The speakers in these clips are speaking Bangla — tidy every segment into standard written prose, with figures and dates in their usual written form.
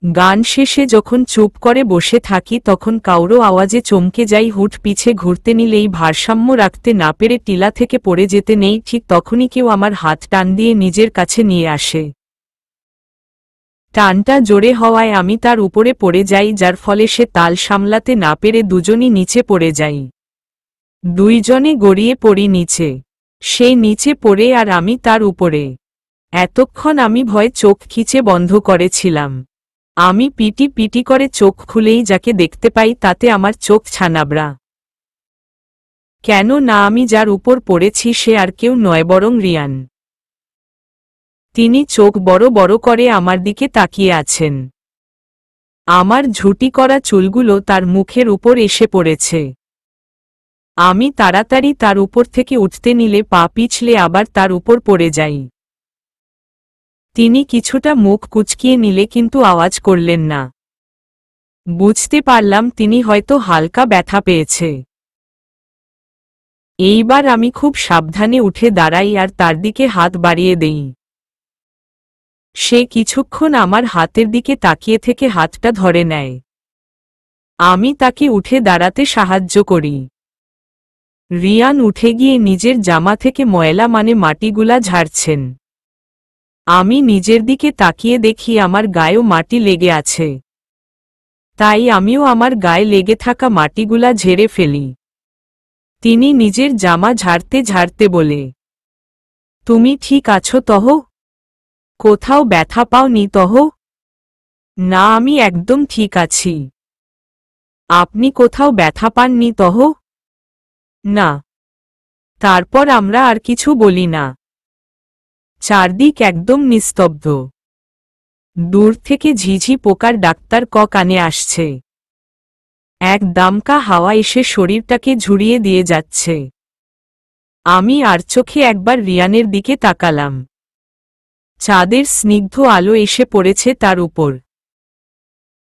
গান শেষে যখন চুপ করে বসে থাকি তখন কাউরো আওয়াজে চমকে যাই, হুট পিছে ঘুরতে নিলেই ভারসাম্য রাখতে না পেরে টিলা থেকে পড়ে যেতে নেই, ঠিক তখনই কেউ আমার হাত টান দিয়ে নিজের কাছে নিয়ে আসে। টানটা জোরে হওয়ায় আমি তার উপরে পড়ে যাই, যার ফলে সে তাল সামলাতে না পেরে দুজনই নিচে পড়ে যাই। দুইজনে গড়িয়ে পড়ি নিচে, সে নিচে পড়ে আর আমি তার উপরে। এতক্ষণ আমি ভয়ে চোখ খিচে বন্ধ করেছিলাম। আমি পিটি পিটি করে চোখ খুলেই যাকে দেখতে পাই তাতে আমার চোখ ছানাবড়া। কেন না আমি যার উপর পড়েছি সে আর কেউ নয় বরং রিয়ান। তিনি চোখ বড় বড় করে আমার দিকে তাকিয়ে আছেন। আমার ঝুঁটি করা চুলগুলো তার মুখের উপর এসে পড়েছে। আমি তাড়াতাড়ি তার উপর থেকে উঠতে নিলে পা পিছলে আবার তার উপর পড়ে যাই। তিনি কিছুটা মুখ কুঁচকিয়ে নিলে কিন্তু আওয়াজ করলেন না। বুঝতে পারলাম তিনি হয়তো হালকা ব্যথা পেয়েছে। এইবার আমি খুব সাবধানে উঠে দাঁড়াই আর তার দিকে হাত বাড়িয়ে দেই। সে কিছুক্ষণ আমার হাতের দিকে তাকিয়ে থেকে হাতটা ধরে নেয়। আমি তাকে উঠে দাঁড়াতে সাহায্য করি। রিয়ান উঠে গিয়ে নিজের জামা থেকে ময়লা মাটিগুলা ঝাড়ছেন। আমি নিজের দিকে তাকিয়ে দেখি আমার গায়েও মাটি লেগে আছে। তাই আমিও আমার গায়ে লেগে থাকা মাটিগুলা ঝেড়ে ফেলি। তিনি নিজের জামা ঝাড়তে ঝাড়তে বলে, তুমি ঠিক আছো তহ? কোথাও ব্যথা পাওনি তহ? না, আমি একদম ঠিক আছি। আপনি কোথাও ব্যথা পাননি তহ? না। তারপর আমরা আর কিছু বলি না। চারদিক একদম নিস্তব্ধ। দূর থেকে ঝিঝি পোকার ডাক্তার কানে আসছে। এক দামকা হাওয়া এসে শরীরটাকে ঝুড়িয়ে দিয়ে যাচ্ছে। আমি আর চোখে একবার রিয়ানের দিকে তাকালাম। চাঁদের স্নিগ্ধ আলো এসে পড়েছে তার উপর।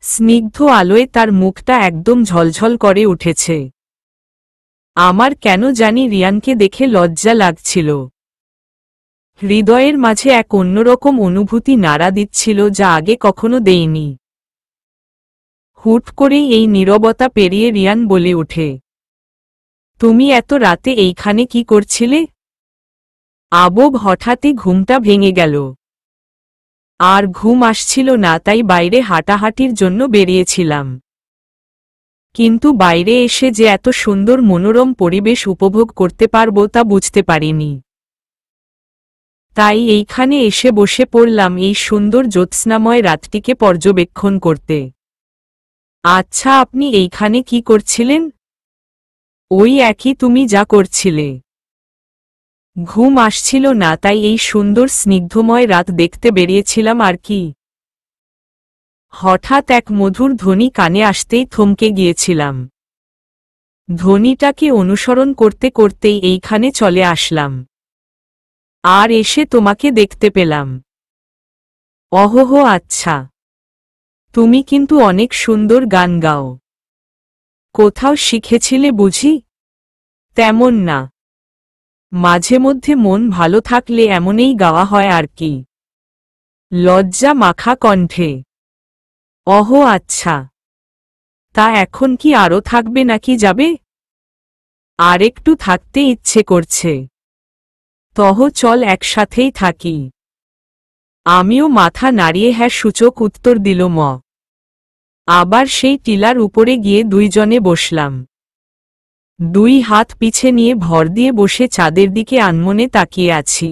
স্নিগ্ধ আলোয় তার মুখটা একদম ঝলঝল করে উঠেছে। আমার কেন জানি রিয়ানকে দেখে লজ্জা লাগছিল। হৃদয়ের মাঝে এক অন্যরকম অনুভূতি নাড়া দিচ্ছিল যা আগে কখনো দেইনি। হুট করেই এই নীরবতা পেরিয়ে রিয়ান বলে ওঠে, তুমি এত রাতে এইখানে কি করছিলে? আবব হঠাৎই ঘুমটা ভেঙে গেল। আর ঘুম আসছিল না, তাই বাইরে হাঁটাহাঁটির জন্য বেরিয়েছিলাম। কিন্তু বাইরে এসে যে এত সুন্দর মনোরম পরিবেশ উপভোগ করতে পারবো তা বুঝতে পারিনি। তাই এইখানে এসে বসে পড়লাম এই সুন্দর জ্যোৎস্নাময় রাতটিকে পর্যবেক্ষণ করতে। আচ্ছা, আপনি এইখানে কি করছিলেন? ওই একই তুমি যা করছিলে। ঘুম আসছিল না, তাই এই সুন্দর স্নিগ্ধময় রাত দেখতে বেরিয়েছিলাম আর কি। হঠাৎ এক মধুর ধ্বনি কানে আসতেই থমকে গিয়েছিলাম। ধ্বনিটাকে অনুসরণ করতে করতেই এইখানে চলে আসলাম। আর এসে তোমাকে দেখতে পেলাম। অহোহো, আচ্ছা। তুমি কিন্তু অনেক সুন্দর গান গাও। কোথাও শিখেছিলে বুঝি? তেমন না, মাঝে মধ্যে মন ভালো থাকলে এমনই গাওয়া হয় আর কি। লজ্জা মাখা কণ্ঠে, অহো আচ্ছা। তা এখন কি আরও থাকবে নাকি যাবে? আর একটু থাকতে ইচ্ছে করছে। তহ চল একসাথেই থাকি। আমিও মাথা নাড়িয়ে হ্যাঁ সূচক উত্তর দিল ম। আবার সেই টিলার উপরে গিয়ে দুইজনে বসলাম। দুই হাত পিছে নিয়ে ভর দিয়ে বসে চাঁদের দিকে আনমনে তাকিয়ে আছি।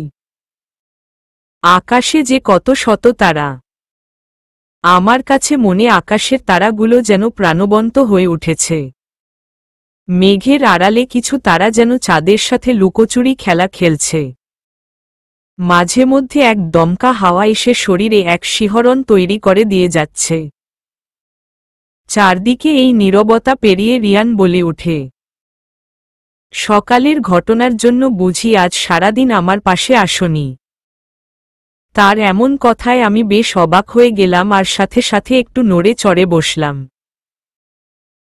আকাশে যে কত শত তারা। আমার কাছে মনে আকাশের তারাগুলো যেন প্রাণবন্ত হয়ে উঠেছে। মেঘের আড়ালে কিছু তারা যেন চাঁদের সাথে লুকোচুরি খেলা খেলছে। মাঝে মধ্যে এক দমকা হাওয়া এসে শরীরে এক শিহরণ তৈরি করে দিয়ে যাচ্ছে। চারদিকে এই নীরবতা পেরিয়ে রিয়ান বলে ওঠে, সকালের ঘটনার জন্য বুঝি আজ সারাদিন আমার পাশে আসনি। তার এমন কথায় আমি বেশ অবাক হয়ে গেলাম আর সাথে সাথে একটু নড়ে চড়ে বসলাম।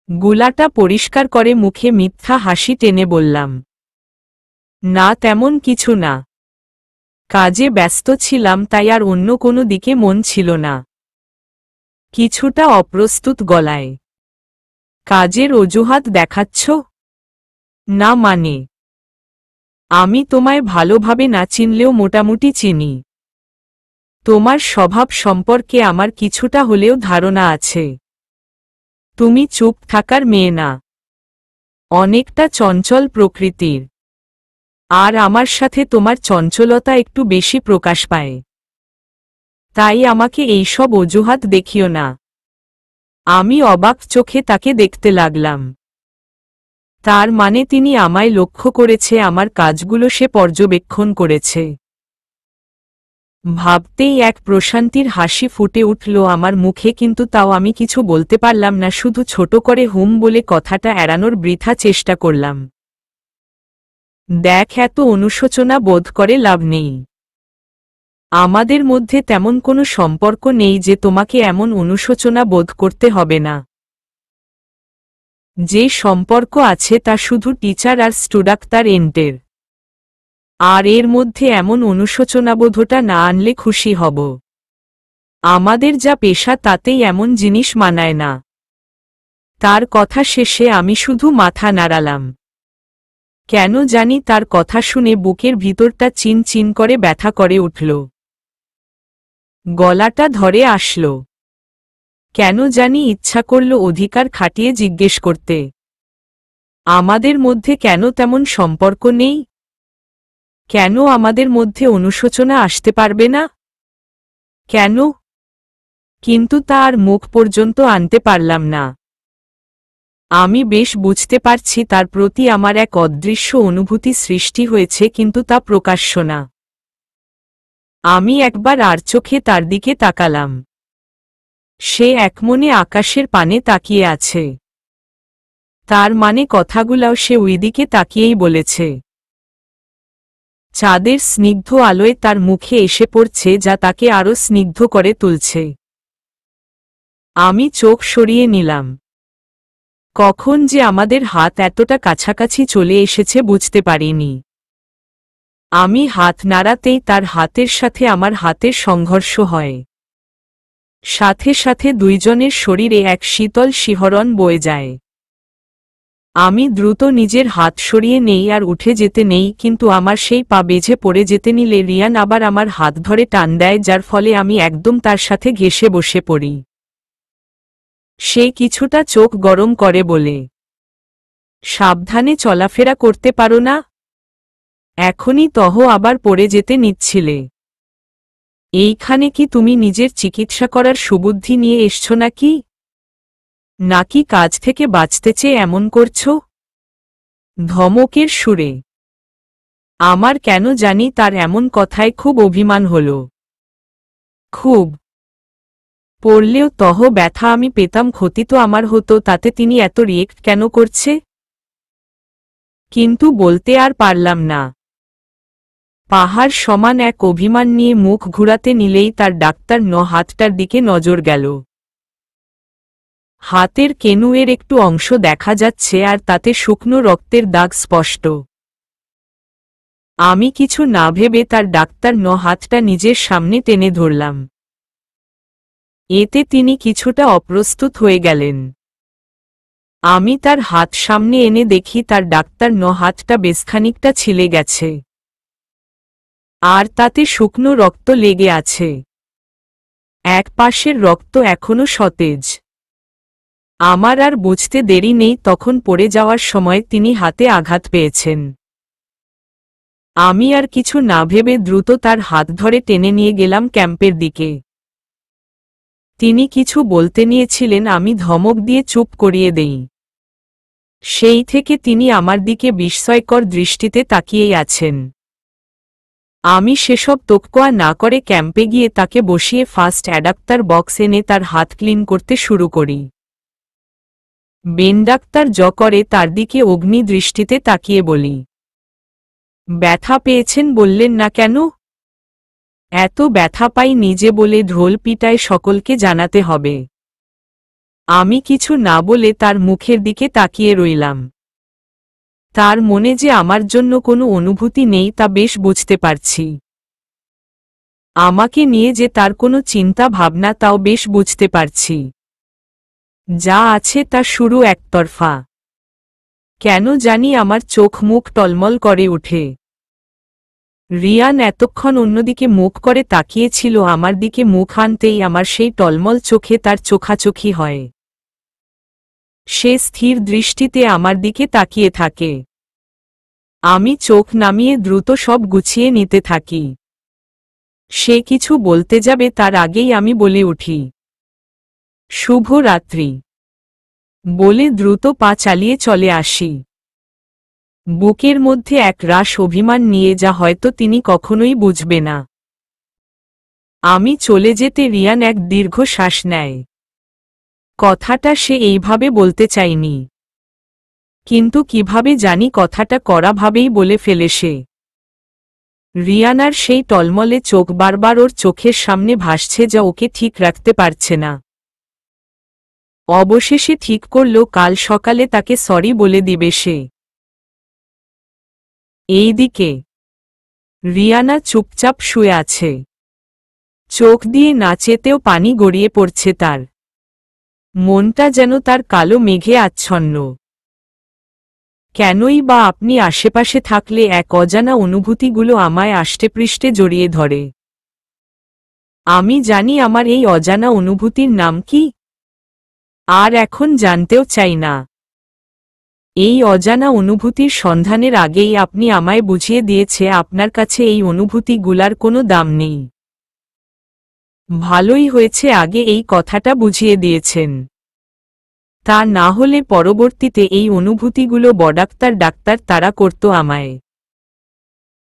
গুলাটা পরিষ্কার করে মুখে মিথ্যা হাসি টেনে বললাম, না তেমন কিছু না। কাজে ব্যস্ত ছিলাম তাই আর অন্য কোনো দিকে মন ছিল না। কিছুটা অপ্রস্তুত গলায়। কাজের অজুহাত দেখাচ্ছ? না মানে, আমি তোমায় ভালোভাবে না চিনলেও মোটামুটি চিনি। তোমার স্বভাব সম্পর্কে আমার কিছুটা হলেও ধারণা আছে। তুমি চুপ থাকার মেয়ে না, অনেকটা চঞ্চল প্রকৃতির। আর আমার সাথে তোমার চঞ্চলতা একটু বেশি প্রকাশ পায়। তাই আমাকে এইসব অজুহাত দেখিও না। আমি অবাক চোখে তাকে দেখতে লাগলাম। তার মানে তিনি আমায় লক্ষ্য করেছে, আমার কাজগুলো সে পর্যবেক্ষণ করেছে। ভাবতেই এক প্রশান্তির হাসি ফুটে উঠল আমার মুখে, কিন্তু তাও আমি কিছু বলতে পারলাম না, শুধু ছোট করে হুম বলে কথাটা এড়ানোর বৃথা চেষ্টা করলাম। দেখ, এত অনুশোচনা বোধ করে লাভ নেই। আমাদের মধ্যে তেমন কোনো সম্পর্ক নেই যে তোমাকে এমন অনুশোচনা বোধ করতে হবে না। যে সম্পর্ক আছে তা শুধু টিচার আর স্টুডাক্তার-এন্টের। আর এর মধ্যে এমন অনুশোচনাবোধটা না আনলে খুশি হব। আমাদের যা পেশা তাতেই এমন জিনিস মানায় না। তার কথা শেষে আমি শুধু মাথা নাড়ালাম। কেন জানি তার কথা শুনে বুকের ভিতরটা চিন চিন করে ব্যথা করে উঠল। গলাটা ধরে আসল। কেন জানি ইচ্ছা করল অধিকার খাটিয়ে জিজ্ঞেস করতে, আমাদের মধ্যে কেন তেমন সম্পর্ক নেই? কেন আমাদের মধ্যে অনুশোচনা আসতে পারবে না? কেন? কিন্তু তা আর মুখ পর্যন্ত আনতে পারলাম না। আমি বেশ বুঝতে পারছি তার প্রতি আমার এক অদৃশ্য অনুভূতি সৃষ্টি হয়েছে, কিন্তু তা প্রকাশ্য না। আমি একবার আর চোখে তার দিকে তাকালাম। সে একমনে আকাশের পানে তাকিয়ে আছে। তার মানে কথাগুলাও সে ওইদিকে তাকিয়েই বলেছে। চাঁদের স্নিগ্ধ আলোয় তার মুখে এসে পড়ছে, যা তাকে আরো স্নিগ্ধ করে তুলছে। আমি চোখ সরিয়ে নিলাম। কখন যে আমাদের হাত এতটা কাছাকাছি চলে এসেছে বুঝতে পারিনি। আমি হাত নাড়াতেই তার হাতের সাথে আমার হাতের সংঘর্ষ হয়। সাথে সাথে দুইজনের শরীরে এক শীতল শিহরণ বয়ে যায়। আমি দ্রুত নিজের হাত সরিয়ে নেই আর উঠে যেতে নেই, কিন্তু আমার সেই পা বেঝে পড়ে যেতে নিলে রিয়ান আবার আমার হাত ধরে টান দেয়, যার ফলে আমি একদম তার সাথে ঘেঁষে বসে পড়ি। সে কিছুটা চোখ গরম করে বলে, সাবধানে চলাফেরা করতে পারো না? এখনই তহ আবার পড়ে যেতে নিচ্ছিলে। এইখানে কি তুমি নিজের চিকিৎসা করার সুবুদ্ধি নিয়ে এসছো নাকি? নাকি কাজ থেকে বাঁচতে চেয়ে এমন করছো? ধমকের সুরে। আমার কেন জানি তার এমন কথায় খুব অভিমান হল। খুব। পড়লেও তহ ব্যথা আমি পেতাম, ক্ষতি তো আমার হতো, তাতে তিনি এত রিয়েক্ট কেন করছে? কিন্তু বলতে আর পারলাম না। পাহাড় সমান এক অভিমান নিয়ে মুখ ঘুরাতে নিলেই তার ডাক্তার হাতটার দিকে নজর গেল। হাতের কেনুয়ের একটু অংশ দেখা যাচ্ছে আর তাতে শুকনো রক্তের দাগ স্পষ্ট। আমি কিছু না ভেবে তার ডাক্তার হাতটা নিজের সামনে টেনে ধরলাম। এতে তিনি কিছুটা অপ্রস্তুত হয়ে গেলেন। আমি তার হাত সামনে এনে দেখি তার ডাক্তার হাতটা বেশ খানিকটা ছিলে গেছে। আর তাতে শুকনো রক্ত লেগে আছে। এক পাশের রক্ত এখনো সতেজ। আমার আর বুঝতে দেরি নেই, তখন পড়ে যাওয়ার সময় তিনি হাতে আঘাত পেয়েছেন। আমি আর কিছু না ভেবে দ্রুত তার হাত ধরে টেনে নিয়ে গেলাম ক্যাম্পের দিকে। তিনি কিছু বলতে নিয়েছিলেন, আমি ধমক দিয়ে চুপ করিয়ে দেই। সেই থেকে তিনি আমার দিকে বিস্ময়কর দৃষ্টিতে তাকিয়েই আছেন। আমি সেসব তোককোয়া না করে ক্যাম্পে গিয়ে তাকে বসিয়ে ফার্স্ট অ্যাডাপ্টার বক্স এনে তার হাত ক্লিন করতে শুরু করি। বেন ডাক্তার করে তার দিকে অগ্নি দৃষ্টিতে তাকিয়ে বলি, ব্যথা পেয়েছেন বললেন না কেন? এত ব্যথা পাই নিজে বলে ঢোল পিটায় সকলকে জানাতে হবে। আমি কিছু না বলে তার মুখের দিকে তাকিয়ে রইলাম। তার মনে যে আমার জন্য কোনো অনুভূতি নেই তা বেশ বুঝতে পারছি। আমাকে নিয়ে যে তার কোনো চিন্তা ভাবনা তাও বেশ বুঝতে পারছি। যা আছে তা শুরু একতরফা। কেন জানি আমার চোখ মুখ টলমল করে ওঠে। রিয়ান এতক্ষণ অন্যদিকে মুখ করে তাকিয়েছিল, আমার দিকে মুখ আনতেই আমার সেই টলমল চোখে তার চোখাচোখি হয়। সে স্থির দৃষ্টিতে আমার দিকে তাকিয়ে থাকে। আমি চোখ নামিয়ে দ্রুত সব গুছিয়ে নিতে থাকি। সে কিছু বলতে যাবে তার আগেই আমি বলে উঠি, শুভ রাত্রি বলে দ্রুত পা চালিয়ে চলে আসি। বুকের মধ্যে এক রাশ অভিমান নিয়ে, যা হয়তো তিনি কখনোই বুঝবে না। আমি চলে যেতে রিয়ান এক দীর্ঘ শ্বাস নেয়। কথাটা সে এইভাবে বলতে চায়নি, কিন্তু কিভাবে জানি কথাটা কড়াভাবেই বলে ফেলে সে। রিয়ানার সেই টলমলে চোখ বারবার ওর চোখের সামনে ভাসছে, যা ওকে ঠিক রাখতে পারছে না। অবশেষে ঠিক করল কাল সকালে তাকে সরি বলে দিবে সে। এইদিকে রিয়ানা চুপচাপ শুয়ে আছে। চোখ দিয়ে না চেতেও পানি গড়িয়ে পড়ছে তার। মনটা যেন তার কালো মেঘে আচ্ছন্ন। কেনই বা আপনি আশেপাশে থাকলে এক অজানা অনুভূতিগুলো আমায় আষ্টেপৃষ্ঠে জড়িয়ে ধরে। আমি জানি আমার এই অজানা অনুভূতির নাম কি, আর এখন জানতেও চাই না। এই অজানা অনুভূতির সন্ধানের আগেই আপনি আমায় বুঝিয়ে দিয়েছে আপনার কাছে এই অনুভূতিগুলার কোনো দাম নেই। ভালোই হয়েছে আগে এই কথাটা বুঝিয়ে দিয়েছেন। তা না হলে পরবর্তীতে এই অনুভূতিগুলো ডাক্তার তাড়া করত আমায়।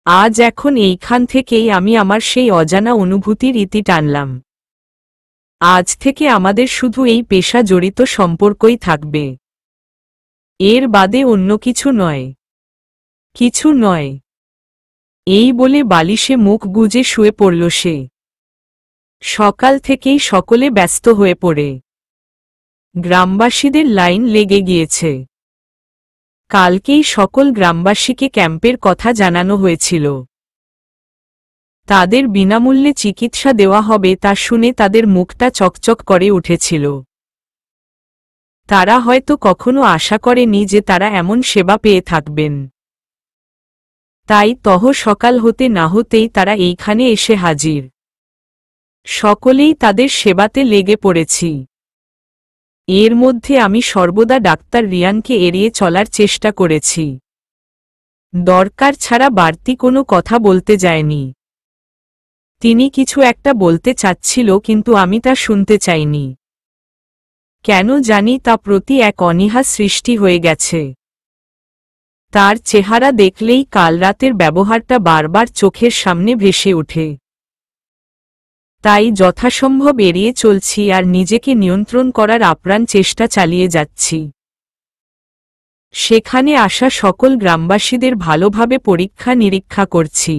আজ এখন এইখান থেকেই আমি আমার সেই অজানা অনুভূতির ইতি টানলাম। আজ থেকে আমাদের শুধু এই পেশা জড়িত সম্পর্কই থাকবে, এর বাদে অন্য কিছু নয়। কিছু নয়। এই বলে বালিশে মুখ গুজে শুয়ে পড়ল সে। সকাল থেকেই সকলে ব্যস্ত হয়ে পড়ে। গ্রামবাসীদের লাইন লেগে গিয়েছে। কালকেই সকল গ্রামবাসীকে ক্যাম্পের কথা জানানো হয়েছিল। তাদের বিনামূল্যে চিকিৎসা দেওয়া হবে তা শুনে তাদের মুখটা চকচক করে উঠেছিল। তারা হয়তো কখনো আশা করেনি যে তারা এমন সেবা পেয়ে থাকবেন। তাই সকাল হতে না হতেই তারা এইখানে এসে হাজির। সকলেই তাদের সেবাতে লেগে পড়েছি। এর মধ্যে আমি সর্বদা ডাক্তার রিয়ানকে এড়িয়ে চলার চেষ্টা করেছি। দরকার ছাড়া বাড়তি কোনো কথা বলতে যায়নি। তিনি কিছু একটা বলতে চাচ্ছিল, কিন্তু আমি তা শুনতে চাইনি। কেন জানি তা প্রতি এক অনীহা সৃষ্টি হয়ে গেছে। তার চেহারা দেখলেই কাল রাতের ব্যবহারটা বারবার চোখের সামনে ভেসে ওঠে। তাই যথাসম্ভব এড়িয়ে চলছি আর নিজেকে নিয়ন্ত্রণ করার আপ্রাণ চেষ্টা চালিয়ে যাচ্ছি। সেখানে আসা সকল গ্রামবাসীদের ভালোভাবে পরীক্ষা নিরীক্ষা করছি।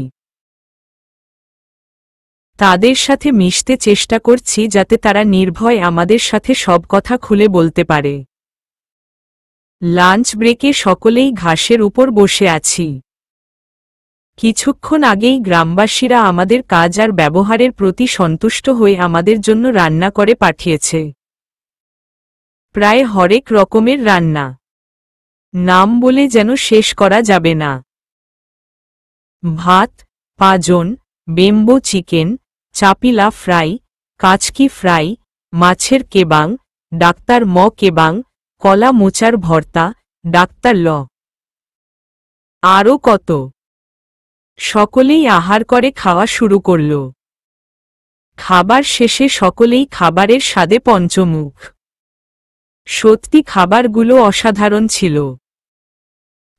তাদের সাথে মিশতে চেষ্টা করছি যাতে তারা নির্ভয় আমাদের সাথে সব কথা খুলে বলতে পারে। লাঞ্চ ব্রেকে সকলেই ঘাসের উপর বসে আছি। কিছুক্ষণ আগেই গ্রামবাসীরা আমাদের কাজ আর ব্যবহারের প্রতি সন্তুষ্ট হয়ে আমাদের জন্য রান্না করে পাঠিয়েছে। প্রায় হরেক রকমের রান্না, নাম বলে যেন শেষ করা যাবে না। ভাত, পাজন, বেম্বো চিকেন, চাপিলা ফ্রাই, কাচকি ফ্রাই, মাছের কেবাং, ডাক্তার ম কেবাং, কলা মোচার ভর্তা, ডাক্তার ল, আরও কত। সকলেই আহার করে খাওয়া শুরু করল। খাবার শেষে সকলেই খাবারের স্বাদে পঞ্চমুখ। সত্যি খাবারগুলো অসাধারণ ছিল।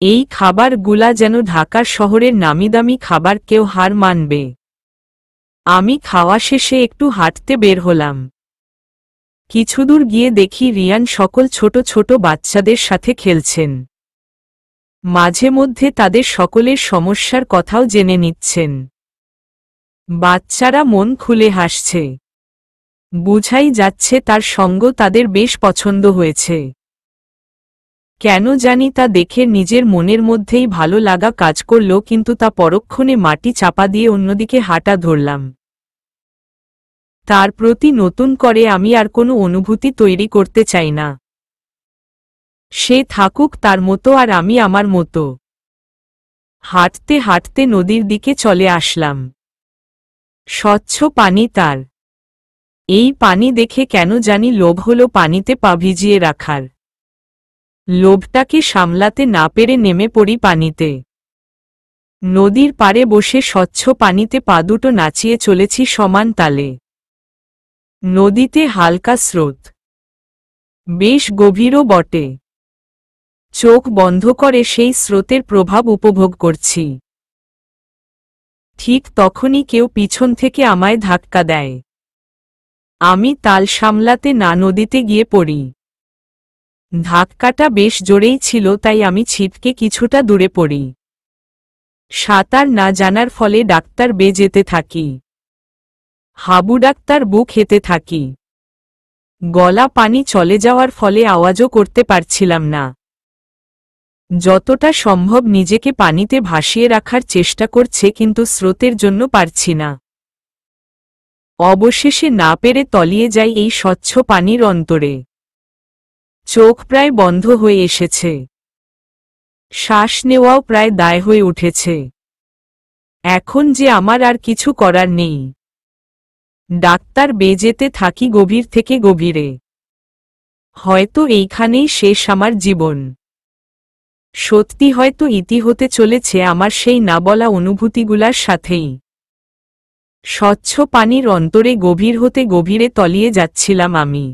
এই খাবারগুলা যেন ঢাকার শহরের নামিদামি খাবার কেউ হার মানবে। আমি খাওয়া শেষে একটু হাঁটতে বের হলাম। কিছুদূর গিয়ে দেখি রিয়ান সকল ছোট ছোট বাচ্চাদের সাথে খেলছেন। মাঝে মধ্যে তাদের সকলের সমস্যার কথাও জেনে নিচ্ছেন। বাচ্চারা মন খুলে হাসছে। বুঝাই যাচ্ছে তার সঙ্গ তাদের বেশ পছন্দ হয়েছে। কেন জানি তা দেখে নিজের মনের মধ্যেই ভালো লাগা কাজ করল, কিন্তু তা পরক্ষণে মাটি চাপা দিয়ে অন্যদিকে হাঁটা ধরলাম। তার প্রতি নতুন করে আমি আর কোনো অনুভূতি তৈরি করতে চাই না। সে থাকুক তার মতো আর আমি আমার মতো। হাঁটতে হাঁটতে নদীর দিকে চলে আসলাম। স্বচ্ছ পানি তার। এই পানি দেখে কেন জানি লোভ হলো পানিতে পা ভিজিয়ে রাখার। লোভটাকে সামলাতে না পেরে নেমে পড়ি পানিতে। নদীর পাড়ে বসে স্বচ্ছ পানিতে পা দুটো নাচিয়ে চলেছি সমান তালে। নদীতে হালকা স্রোত, বেশ গভীরও বটে। চোখ বন্ধ করে সেই স্রোতের প্রভাব উপভোগ করছি। ঠিক তখনই কেউ পিছন থেকে আমায় ধাক্কা দেয়। আমি তাল সামলাতে না নদীতে গিয়ে পড়ি। ধাক্কাটা বেশ জোরেই ছিল, তাই আমি ছিটকে কিছুটা দূরে পড়ি। সাঁতার না জানার ফলে ডাক্তার যেতে থাকি। হাবু ডাক্তার বুক হেতে থাকি। গলা পানি চলে যাওয়ার ফলে আওয়াজও করতে পারছিলাম না। যতটা সম্ভব নিজেকে পানিতে ভাসিয়ে রাখার চেষ্টা করছে, কিন্তু স্রোতের জন্য পারছি না। অবশেষে না পেরে তলিয়ে যাই এই স্বচ্ছ পানির অন্তরে। চোখ প্রায় বন্ধ হয়ে এসেছে। শ্বাস নেওয়াও প্রায় দায় হয়ে উঠেছে। এখন যে আমার আর কিছু করার নেই। ডাক্তার যেতে থাকি গভীর থেকে গভীরে। হয়তো এইখানেই শেষ আমার জীবন। সত্যি হয়তো ইতি হতে চলেছে আমার সেই না বলা অনুভূতিগুলার সাথেই। স্বচ্ছ পানির অন্তরে গভীর হতে গভীরে তলিয়ে যাচ্ছিলাম আমি।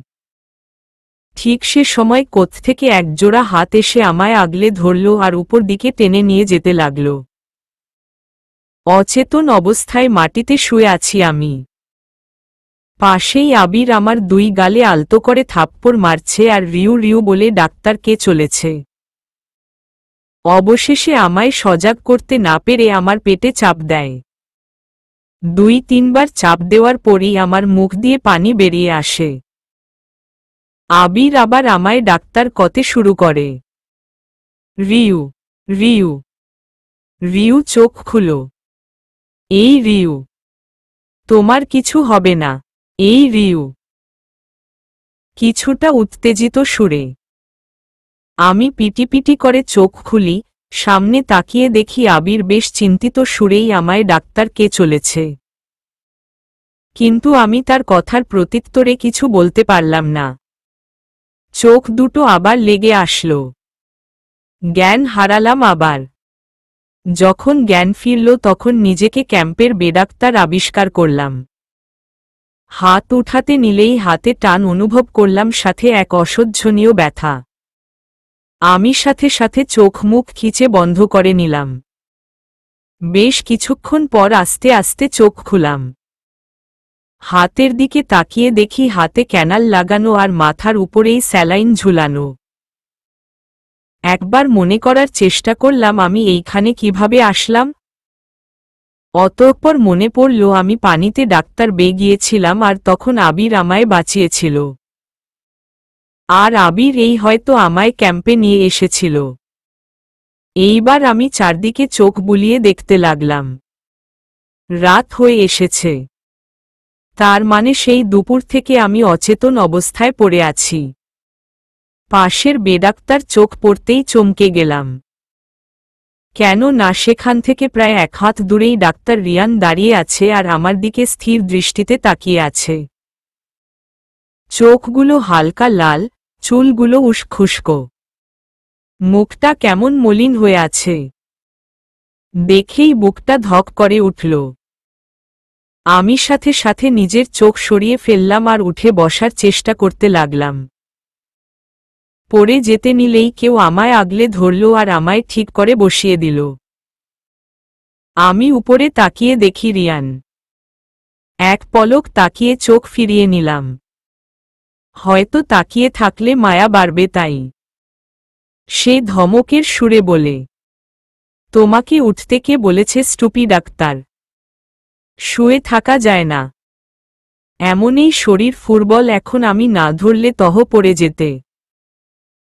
ঠিক সে সময় কোত্থেকে একজোড়া হাত এসে আমায় আগলে ধরল আর উপর দিকে টেনে নিয়ে যেতে লাগল। অচেতন অবস্থায় মাটিতে শুয়ে আছি আমি। পাশেই আবির আমার দুই গালে আলতো করে থাপ্পড় মারছে আর রিউ রিউ বলে ডাক্তারকে চলেছে। অবশেষে আমায় সজাগ করতে না পেরে আমার পেটে চাপ দেয়। 2-3 বার চাপ দেওয়ার পরই আমার মুখ দিয়ে পানি বেরিয়ে আসে। আবির আবার আমায় ডাক্তার কতে শুরু করে। রিউ, রিউ, রিউ চোখ খুলো। এই রিউ, তোমার কিছু হবে না। এই রিউ। কিছুটা উত্তেজিত সুরে। আমি পিটিপিটি করে চোখ খুলি, সামনে তাকিয়ে দেখি আবির বেশ চিন্তিত সুরেই আমায় ডাক্তারকে চলেছে। কিন্তু আমি তার কথার প্রত্যুত্তরে কিছু বলতে পারলাম না। চোখ দুটো আবার লেগে আসলো। জ্ঞান হারালাম আবার। যখন জ্ঞান ফিরল তখন নিজেকে ক্যাম্পের বেডাক্তার আবিষ্কার করলাম। হাত উঠাতে নিলেই হাতে টান অনুভব করলাম, সাথে এক অসহ্যনীয় ব্যথা। আমি সাথে সাথে চোখ মুখ খিচে বন্ধ করে নিলাম। বেশ কিছুক্ষণ পর আস্তে আস্তে চোখ খুলাম। হাতের দিকে তাকিয়ে দেখি হাতে ক্যানাল লাগানো আর মাথার উপরেই স্যালাইন ঝুলানো। একবার মনে করার চেষ্টা করলাম আমি এইখানে কিভাবে আসলাম। অতঃপর মনে পড়ল আমি পানিতে ডাক্তার গিয়েছিলাম আর তখন আবির আমায় বাঁচিয়েছিল। আর আবির এই হয়তো আমায় ক্যাম্পে নিয়ে এসেছিল। এইবার আমি চারদিকে চোখ বুলিয়ে দেখতে লাগলাম। রাত হয়ে এসেছে। তার মানে সেই দুপুর থেকে আমি অচেতন অবস্থায় পড়ে আছি। পাশের বেডাক্তার চোখ পড়তেই চমকে গেলাম। কেন না সেখান থেকে প্রায় 1 হাত দূরেই ডাক্তার রিয়ান দাঁড়িয়ে আছে আর আমার দিকে স্থির দৃষ্টিতে তাকিয়ে আছে। চোখগুলো হালকা লাল, চুলগুলো উস্খুস্কো। মুখটা কেমন মলিন হয়ে আছে। দেখেই বুকটা ধক করে উঠল। আমি সাথে সাথে নিজের চোখ সরিয়ে ফেললাম আর উঠে বসার চেষ্টা করতে লাগলাম। পড়ে যেতে নিলেই কেউ আমায় আগলে ধরল আর আমায় ঠিক করে বসিয়ে দিল। আমি উপরে তাকিয়ে দেখি রিয়ান। এক পলক তাকিয়ে চোখ ফিরিয়ে নিলাম। হয়তো তাকিয়ে থাকলে মায়া বাড়বে তাই। সে ধমকের সুরে বলে, তোমাকে উঠতে কে বলেছে স্টুপি ডাক্তার? শুয়ে থাকা যায় না। এমনই শরীর ফুরবল, এখন আমি না ধরলে তহ পড়ে যেতে।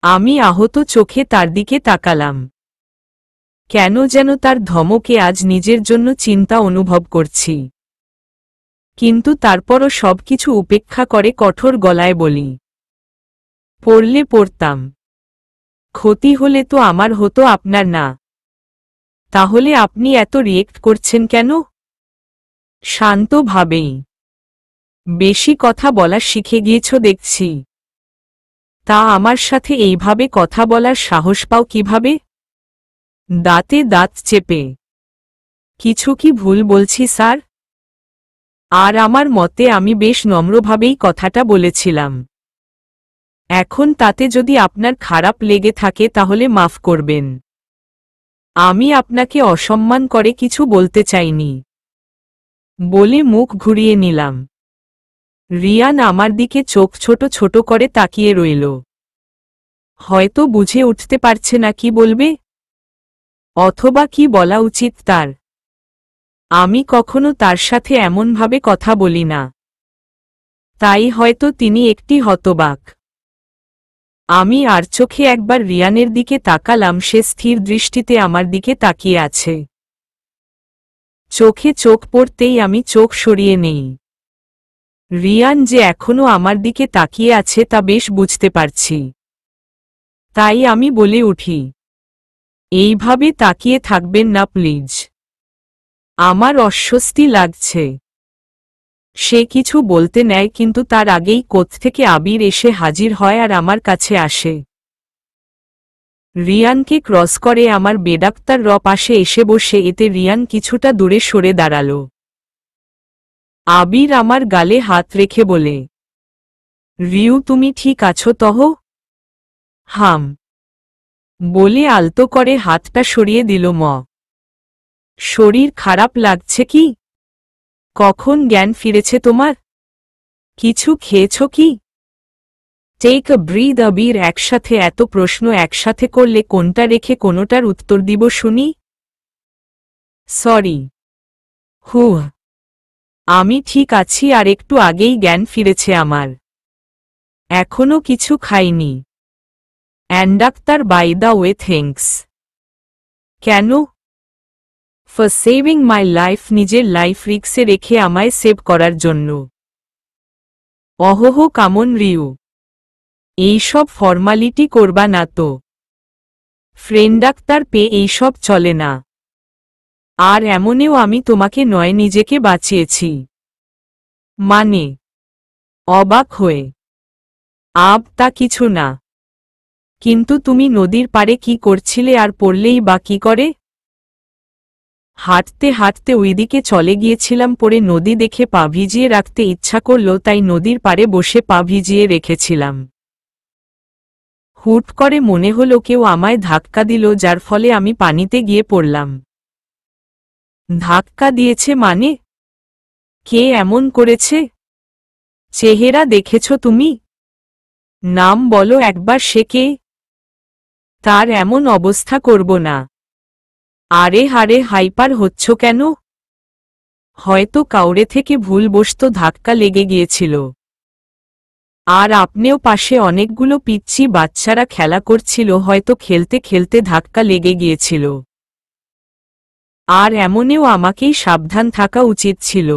আমি আহত চোখে তার দিকে তাকালাম। কেন যেন তার ধমকে আজ নিজের জন্য চিন্তা অনুভব করছি। কিন্তু তারপরও সবকিছু উপেক্ষা করে কঠোর গলায় বলি, পড়লে পড়তাম, ক্ষতি হলে তো আমার হতো, আপনার না। তাহলে আপনি এত রিয়েক্ট করছেন কেন? শান্তভাবেই। বেশি কথা বলা শিখে গিয়েছ দেখছি। তা আমার সাথে এইভাবে কথা বলার সাহস পাও কিভাবে? দাঁতে দাঁত চেপে, কিছু কি ভুল বলছি স্যার? আর আমার মতে আমি বেশ নম্রভাবেই কথাটা বলেছিলাম। এখন তাতে যদি আপনার খারাপ লেগে থাকে তাহলে মাফ করবেন। আমি আপনাকে অসম্মান করে কিছু বলতে চাইনি বলে মুখ ঘুরিয়ে নিলাম। রিয়ান আমার দিকে চোখ ছোট ছোট করে তাকিয়ে রইল। হয়তো বুঝে উঠতে পারছে না কি বলবে, অথবা কি বলা উচিত তার। আমি কখনো তার সাথে এমনভাবে কথা বলি না, তাই হয়তো তিনি একটি হতবাক। আমি আর চোখে একবার রিয়ানের দিকে তাকালাম। সে স্থির দৃষ্টিতে আমার দিকে তাকিয়ে আছে। চোখে চোখ পড়তেই আমি চোখ সরিয়ে নেই। রিয়ান যে এখনো আমার দিকে তাকিয়ে আছে তা বেশ বুঝতে পারছি। তাই আমি বলে উঠি, এইভাবে তাকিয়ে থাকবেন না প্লিজ, আমার অস্বস্তি লাগছে। সে কিছু বলতে নেয়, কিন্তু তার আগেই কোত্থেকে আবির এসে হাজির হয় আর আমার কাছে আসে। রিয়ানকে ক্রস করে আমার বেডাক্তার পাশে এসে বসে। এতে রিয়ান কিছুটা দূরে সরে দাঁড়াল। আবির আমার গালে হাত রেখে বলে, রিউ তুমি ঠিক আছো তহ? হাম বলে আলতো করে হাতটা সরিয়ে দিল। শরীর খারাপ লাগছে কি? কখন জ্ঞান ফিরেছে তোমার? কিছু খেয়েছ কি? Take a breathe. আবির একসাথে এত প্রশ্ন একসাথে করলে কোনটা রেখে কোনোটার উত্তর দিব শুনি? সরি। আমি ঠিক আছি, আর একটু আগেই জ্ঞান ফিরেছে আমার। এখনো কিছু খাইনি। ডাক্তার বাই দ্য ওয়ে থ্যাঙ্কস। কেন? For saving my life. নিজের লাইফ রিক্সে রেখে আমায় সেভ করার জন্য। অহোহো কামন রিউ, এইসব ফর্মালিটি করবা না তো। ফ্রেন্ড ডাক্তার পেয়ে এইসব চলে না। আর এমনেও আমি তোমাকে নয়, নিজেকে বাঁচিয়েছি। মানে? অবাক হয়ে, তা কিছু না। কিন্তু তুমি নদীর পাড়ে কি করছিলে, আর পড়লেই বা কি করে? হাঁটতে হাঁটতে ওইদিকে চলে গিয়েছিলাম, পরে নদী দেখে পা ভিজিয়ে রাখতে ইচ্ছা করল, তাই নদীর পাড়ে বসে পা ভিজিয়ে রেখেছিলাম। হুট করে মনে হলো কেউ আমায় ধাক্কা দিল, যার ফলে আমি পানিতে গিয়ে পড়লাম। ধাক্কা দিয়েছে মানে? কে এমন করেছে? চেহারা দেখেছ তুমি? নাম বলো একবার, সে কে? তার এমন অবস্থা করব না। আরে হারে হাইপার হচ্ছ কেন? হয়তো কাউরে থেকে ভুলবশত ধাক্কা লেগে গিয়েছিল। আর আপনিও পাশে অনেকগুলো পিচ্চি বাচ্চারা খেলা করছিল, হয়তো খেলতে খেলতে ধাক্কা লেগে গিয়েছিল। আর এমনেও আমাকেই সাবধান থাকা উচিত ছিল।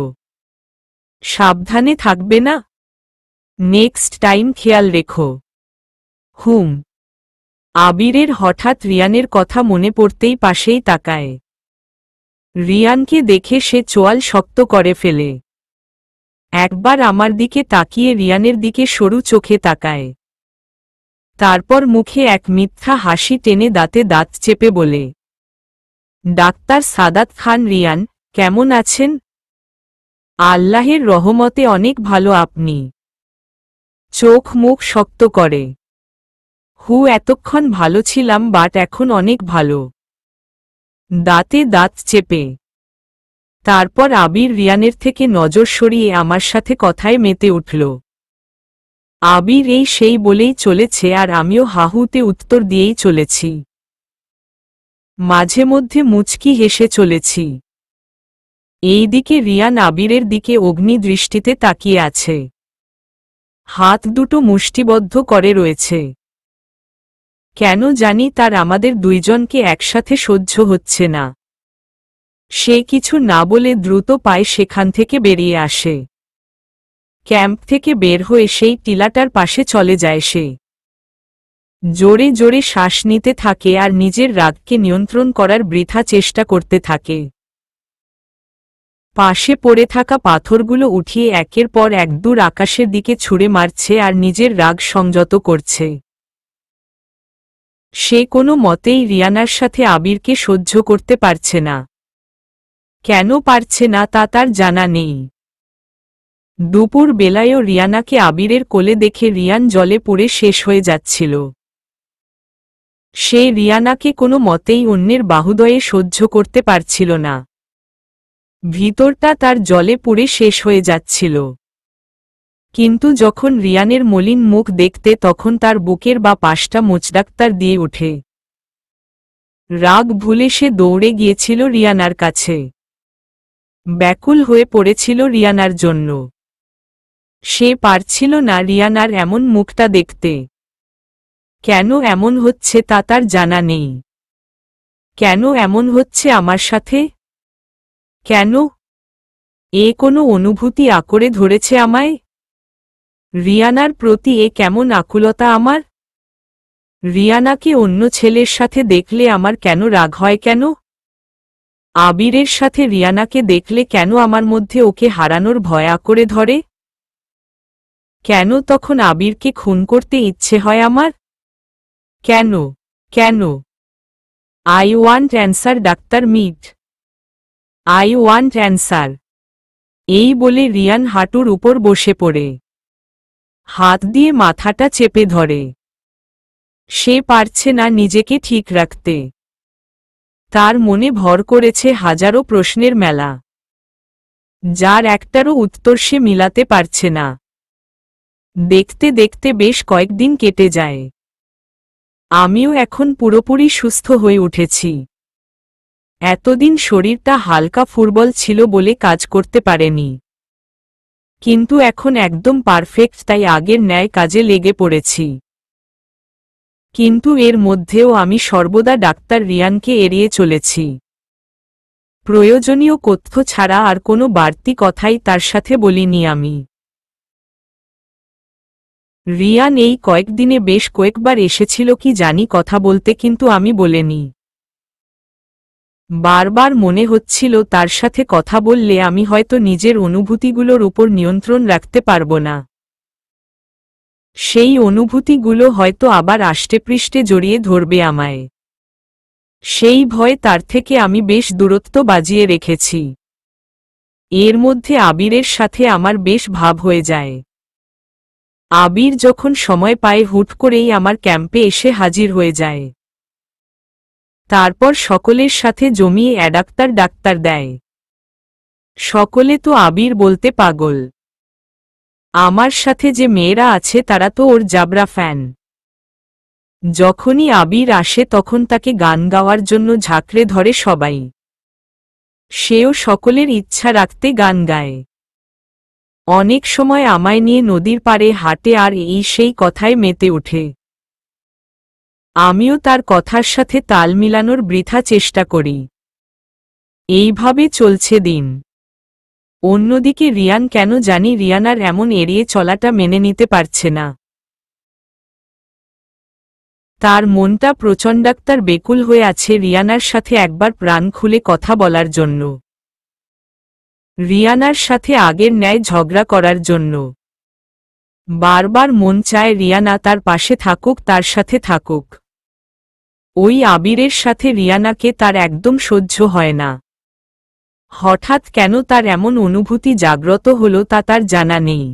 সাবধানে থাকবে না? নেক্সট টাইম খেয়াল রেখো। আবিরের হঠাৎ রিয়ানের কথা মনে পড়তেই পাশেই তাকায়। রিয়ানকে দেখে সে চোয়াল শক্ত করে ফেলে। একবার আমার দিকে তাকিয়ে রিয়ানের দিকে সরু চোখে তাকায়। তারপর মুখে এক মিথ্যা হাসি টেনে দাঁতে দাঁত চেপে বলে, ডাক্তার সাদাত খান। রিয়ান, কেমন আছেন? আল্লাহের রহমতে অনেক ভালো। আপনি? চোখ মুখ শক্ত করে, এতক্ষণ ভালো ছিলাম, বাট এখন অনেক ভালো। দাঁতে দাঁত চেপে। তারপর আবির রিয়ানের থেকে নজর সরিয়ে আমার সাথে কথায় মেতে উঠল। আবির এই সেই বলেই চলেছে, আর আমিও হাহুতে উত্তর দিয়েই চলেছি। মাঝে মধ্যে মুচকি হেসে চলেছি। এইদিকে রিয়ান আবিরের দিকে অগ্নি দৃষ্টিতে তাকিয়ে আছে। হাত দুটো মুষ্টিবদ্ধ করে রয়েছে। কেন জানি তার আমাদের দুইজনকে একসাথে সহ্য হচ্ছে না। সে কিছু না বলে দ্রুত পায়ে সেখান থেকে বেরিয়ে আসে। ক্যাম্প থেকে বের হয়ে সেই টিলাটার পাশে চলে যায় সে। জোরে জোরে শ্বাস নিতে থাকে আর নিজের রাগকে নিয়ন্ত্রণ করার বৃথা চেষ্টা করতে থাকে। পাশে পড়ে থাকা পাথরগুলো উঠিয়ে একের পর এক দূর আকাশের দিকে ছুঁড়ে মারছে আর নিজের রাগ সংযত করছে। সে কোনো মতেই রিয়ানার সাথে আবিরকে সহ্য করতে পারছে না। কেন পারছে না তা তার জানা নেই। দুপুর বেলায়ও রিয়ানাকে আবিরের কোলে দেখে রিয়ান জলে পুড়ে শেষ হয়ে যাচ্ছিল। সে রিয়ানাকে কোনো মতেই অন্যের বাহুদয়ে সহ্য করতে পারছিল না। ভিতরটা তার জলে পুড়ে শেষ হয়ে যাচ্ছিল। কিন্তু যখন রিয়ানের মলিন মুখ দেখতে তখন তার বুকের বা পাশটা মোচড়াক্তার দিয়ে ওঠে। রাগ ভুলে সে দৌড়ে গিয়েছিল রিয়ানার কাছে। ব্যাকুল হয়ে পড়েছিল রিয়ানার জন্য। সে পারছিল না রিয়ানার এমন মুখটা দেখতে। কেন এমন হচ্ছে তা তার জানা নেই। কেন এমন হচ্ছে আমার সাথে? কেন? এ কোনো অনুভূতি আঁকড়ে ধরেছে আমায়? রিয়ানার প্রতি এ কেমন আকুলতা আমার? রিয়ানাকে অন্য ছেলের সাথে দেখলে আমার কেন রাগ হয় কেন? আবিরের সাথে রিয়ানাকে দেখলে কেন আমার মধ্যে ওকে হারানোর ভয় আঁকড়ে ধরে? কেন তখন আবিরকে খুন করতে ইচ্ছে হয় আমার? কেন? কেন? I want answer doctor meet. I want answer. এই বলে রিয়ান হাঁটুর উপর বসে পড়ে হাত দিয়ে মাথাটা চেপে ধরে। সে পারছে না নিজেকে ঠিক রাখতে। তার মনে ভর করেছে হাজারো প্রশ্নের মেলা, যার একটারও উত্তর সে মিলাতে পারছে না। দেখতে দেখতে বেশ কয়েকদিন কেটে যায়। আমিও এখন পুরোপুরি সুস্থ হয়ে উঠেছি। এতদিন শরীরটা হালকা ফুটবল ছিল বলে কাজ করতে পারেনি, কিন্তু এখন একদম পারফেক্ট, তাই আগের ন্যায় কাজে লেগে পড়েছি। কিন্তু এর মধ্যেও আমি সর্বদা ডাক্তার রিয়ানকে এড়িয়ে চলেছি। প্রয়োজনীয় তথ্য ছাড়া আর কোনো বাড়তি কথাই তার সাথে বলিনি আমি। রিয়ান এই কয়েকদিনে বেশ কয়েকবার এসেছিল কি জানি কথা বলতে, কিন্তু আমি বলিনি। বারবার মনে হচ্ছিল তার সাথে কথা বললে আমি হয়তো নিজের অনুভূতিগুলোর উপর নিয়ন্ত্রণ রাখতে পারব না। সেই অনুভূতিগুলো হয়তো আবার আষ্টেপৃষ্ঠে জড়িয়ে ধরবে আমায়। সেই ভয়ে তার থেকে আমি বেশ দূরত্ব বাজিয়ে রেখেছি। এর মধ্যে আবিরের সাথে আমার বেশ ভাব হয়ে যায়। আবির যখন সময় পায় হুট করেই আমার ক্যাম্পে এসে হাজির হয়ে যায়। তারপর সকলের সাথে জমিয়ে ডাক্তার ডাক্তার দেয়। সকলে তো আবির বলতে পাগল। আমার সাথে যে মেয়েরা আছে তারা তো ওর জাবরা ফ্যান। যখনই আবির আসে তখন তাকে গান গাওয়ার জন্য ঝাঁকড়ে ধরে সবাই। সেও সকলের ইচ্ছা রাখতে গান গায়। অনেক সময় আমায় নিয়ে নদীর পাড়ে হাঁটে আর এই সেই কথায় মেতে ওঠে। আমিও তার কথার সাথে তাল মিলানোর বৃথা চেষ্টা করি। এইভাবে চলছে দিন। অন্যদিকে রিয়ান কেন জানি রিয়ানার এমন এড়িয়ে চলাটা মেনে নিতে পারছে না। তার মনটা প্রচণ্ডাক্তার বেকুল হয়ে আছে রিয়ানার সাথে একবার প্রাণ খুলে কথা বলার জন্য, রিয়ানার সাথে আগের ন্যায় ঝগড়া করার জন্য। বারবার মন চায় রিয়ানা তার পাশে থাকুক, তার সাথে থাকুক। ওই আবিরের সাথে রিয়ানাকে তার একদম সহ্য হয় না। হঠাৎ কেন তার এমন অনুভূতি জাগ্রত হলো তা তার জানা নেই।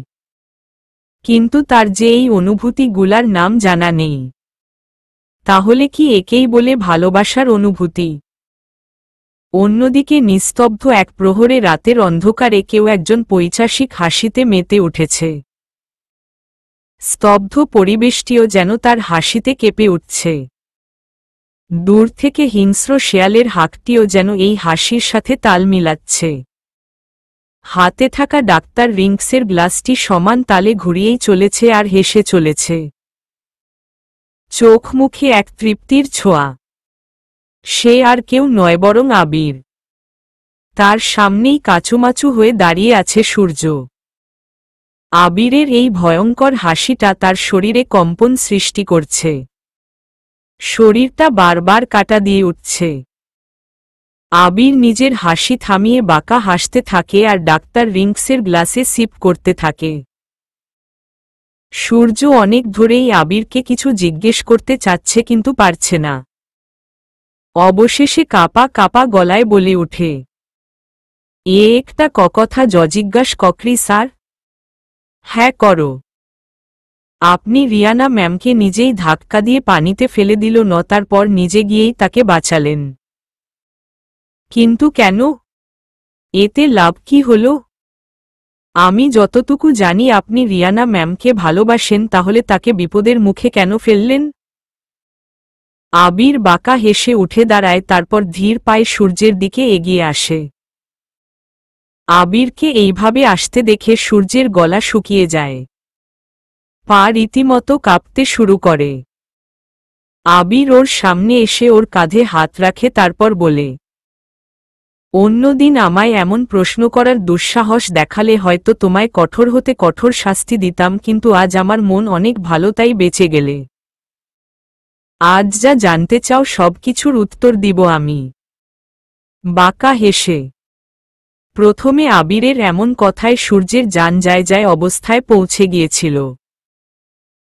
কিন্তু তার যে এই অনুভূতিগুলার নাম জানা নেই, তাহলে কি একেই বলে ভালোবাসার অনুভূতি? অন্যদিকে নিস্তব্ধ এক প্রহরে রাতের অন্ধকারে কেউ একজন পৈশাচিক হাসিতে মেতে উঠেছে। স্তব্ধ পরিবেশটিও যেন তার হাসিতে কেঁপে উঠছে। দূর থেকে হিংস্র শেয়ালের হাঁকটিও যেন এই হাসির সাথে তাল মিলাচ্ছে। হাতে থাকা ডাক্তার রিংসের গ্লাসটি সমান তালে ঘুরিয়েই চলেছে আর হেসে চলেছে। চোখ মুখে এক তৃপ্তির ছোঁয়া। সে আর কেউ নয় বরং আবির। তার সামনেই কাচুমাচু হয়ে দাঁড়িয়ে আছে সূর্য। আবিরের এই ভয়ঙ্কর হাসিটা তার শরীরে কম্পন সৃষ্টি করছে। শরীরটা বারবার কাটা দিয়ে উঠছে। আবির নিজের হাসি থামিয়ে বাঁকা হাসতে থাকে আর ডাক্তার রিংসের গ্লাসে সিপ করতে থাকে। সূর্য অনেক ধরেই আবিরকে কিছু জিজ্ঞেস করতে চাচ্ছে কিন্তু পারছে না। অবশেষে কাঁপা কাঁপা গলায় বলে ওঠে, একটা কথা জিজ্ঞাস করি স্যার? হ্যাঁ করো। আপনি রিয়ানা ম্যামকে নিজেই ধাক্কা দিয়ে পানিতে ফেলে দিল ন, তারপর নিজে গিয়েই তাকে বাঁচালেন। কিন্তু কেন? এতে লাভ কি হলো? আমি যতটুকু জানি আপনি রিয়ানা ম্যামকে ভালোবাসেন, তাহলে তাকে বিপদের মুখে কেন ফেললেন? আবির বাঁকা হেসে উঠে দাঁড়ায়, তারপর ধীর পায়ে সূর্যের দিকে এগিয়ে আসে। আবিরকে এইভাবে আসতে দেখে সূর্যের গলা শুকিয়ে যায়। পা রীতিমতো কাঁপতে শুরু করে। আবির ওর সামনে এসে ওর কাঁধে হাত রাখে, তারপর বলে, অন্যদিন আমায় এমন প্রশ্ন করার দুঃসাহস দেখালে হয়তো তোমায় কঠোর হতে কঠোর শাস্তি দিতাম, কিন্তু আজ আমার মন অনেক ভালো, তাই বেঁচে গেলে। আজ যা জানতে চাও সবকিছুর উত্তর দিব আমি। বাঁকা হেসে। প্রথমে আবিরের এমন কথায় সূর্যের জান যায় যায় অবস্থায় পৌঁছে গিয়েছিল।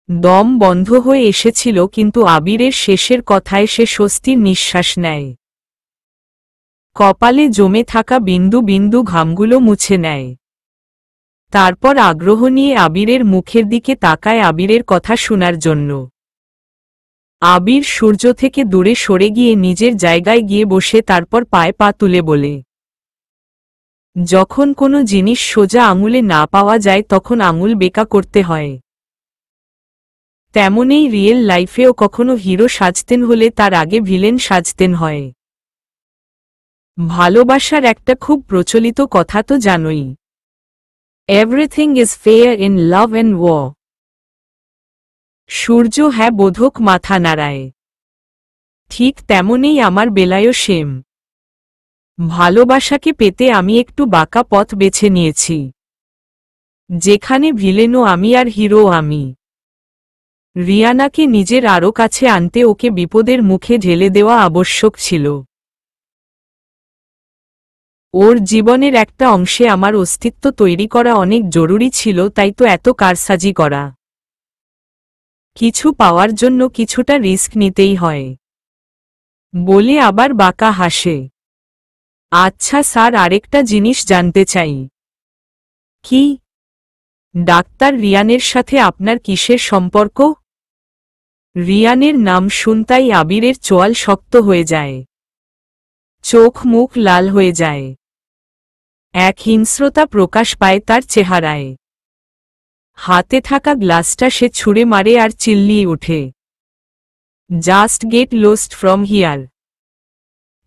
দম বন্ধ হয়ে এসেছিল, কিন্তু আবিরের শেষের কথায় সে স্বস্তির নিঃশ্বাস নেয়। কপালে জমে থাকা বিন্দু বিন্দু ঘামগুলো মুছে নেয়। তারপর আগ্রহ নিয়ে আবিরের মুখের দিকে তাকায় আবিরের কথা শোনার জন্য। আবির সূর্য থেকে দূরে সরে গিয়ে নিজের জায়গায় গিয়ে বসে, তারপর পায়ে পা তুলে বলে, যখন কোনো জিনিস সোজা আঙুলে না পাওয়া যায় তখন আঙুল বেঁকা করতে হয়। তেমনই রিয়েল লাইফেও কখনো হিরো সাজতেন হলে তার আগে ভিলেন সাজতেন হয়। ভালোবাসার একটা খুব প্রচলিত কথা তো জানোই, everything is fair in love and war. Surya হ্যাঁ বোধক মাথা নাড়ায়। ঠিক তেমনই আমার বেলায়ও সেম। ভালোবাসাকে পেতে আমি একটু বাঁকা পথ বেছে নিয়েছি, যেখানে ভিলেনও আমি আর হিরো আমি। রিয়ানাকে নিজের আরও কাছে আনতে ওকে বিপদের মুখে ঢেলে দেওয়া আবশ্যক ছিল। ওর জীবনের একটা অংশে আমার অস্তিত্ব তৈরি করা অনেক জরুরি ছিল, তাই তো এত কারসাজি করা। কিছু পাওয়ার জন্য কিছুটা রিস্ক নিতেই হয়। বলে আবার বাঁকা হাসে। আচ্ছা স্যার, আরেকটা জিনিস জানতে চাই। কি? ডাক্তার রিয়ানের সাথে আপনার কিসের সম্পর্ক? রিয়ানের নাম শুনতাই আবিরের চোয়াল শক্ত হয়ে যায়। চোখ মুখ লাল হয়ে যায়। এক হিংস্রতা প্রকাশ পায় তার চেহারায়। হাতে থাকা গ্লাসটা সে ছুঁড়ে মারে আর চিল্লিয়ে ওঠে, just get lost from here.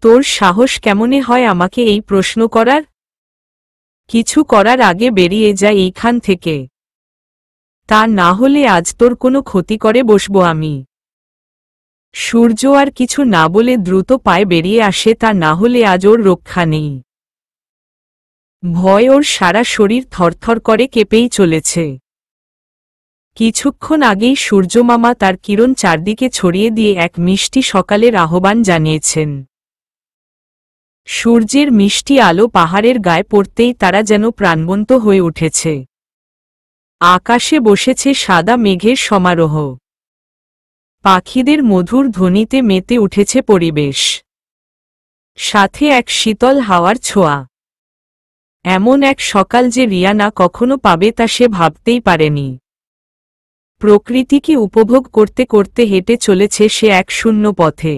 তোর সাহস কেমনে হয় আমাকে এই প্রশ্ন করার? কিছু করার আগে বেরিয়ে যায় এইখান থেকে, তা না হলে আজ তোর কোনো ক্ষতি করে বসবো আমি। সূর্য আর কিছু না বলে দ্রুত পায়ে বেরিয়ে আসে, তা না হলে আজ ওর রক্ষা নেই। ভয় ওর সারা শরীর থরথর করে কেঁপেই চলেছে। কিছুক্ষণ আগেই সূর্যমামা তার কিরণ চারদিকে ছড়িয়ে দিয়ে এক মিষ্টি সকালের আহ্বান জানিয়েছেন। সূর্যের মিষ্টি আলো পাহাড়ের গায়ে পড়তেই তারা যেন প্রাণবন্ত হয়ে উঠেছে। আকাশে বসেছে সাদা মেঘের সমারোহ। পাখিদের মধুর ধ্বনিতে মেতে উঠেছে পরিবেশ, সাথে এক শীতল হাওয়ার ছোঁয়া। এমন এক সকাল যে রিয়ানা কখনো পাবে তা সে ভাবতেই পারেনি। প্রকৃতিকে উপভোগ করতে করতে হেঁটে চলেছে সে এক শূন্য পথে।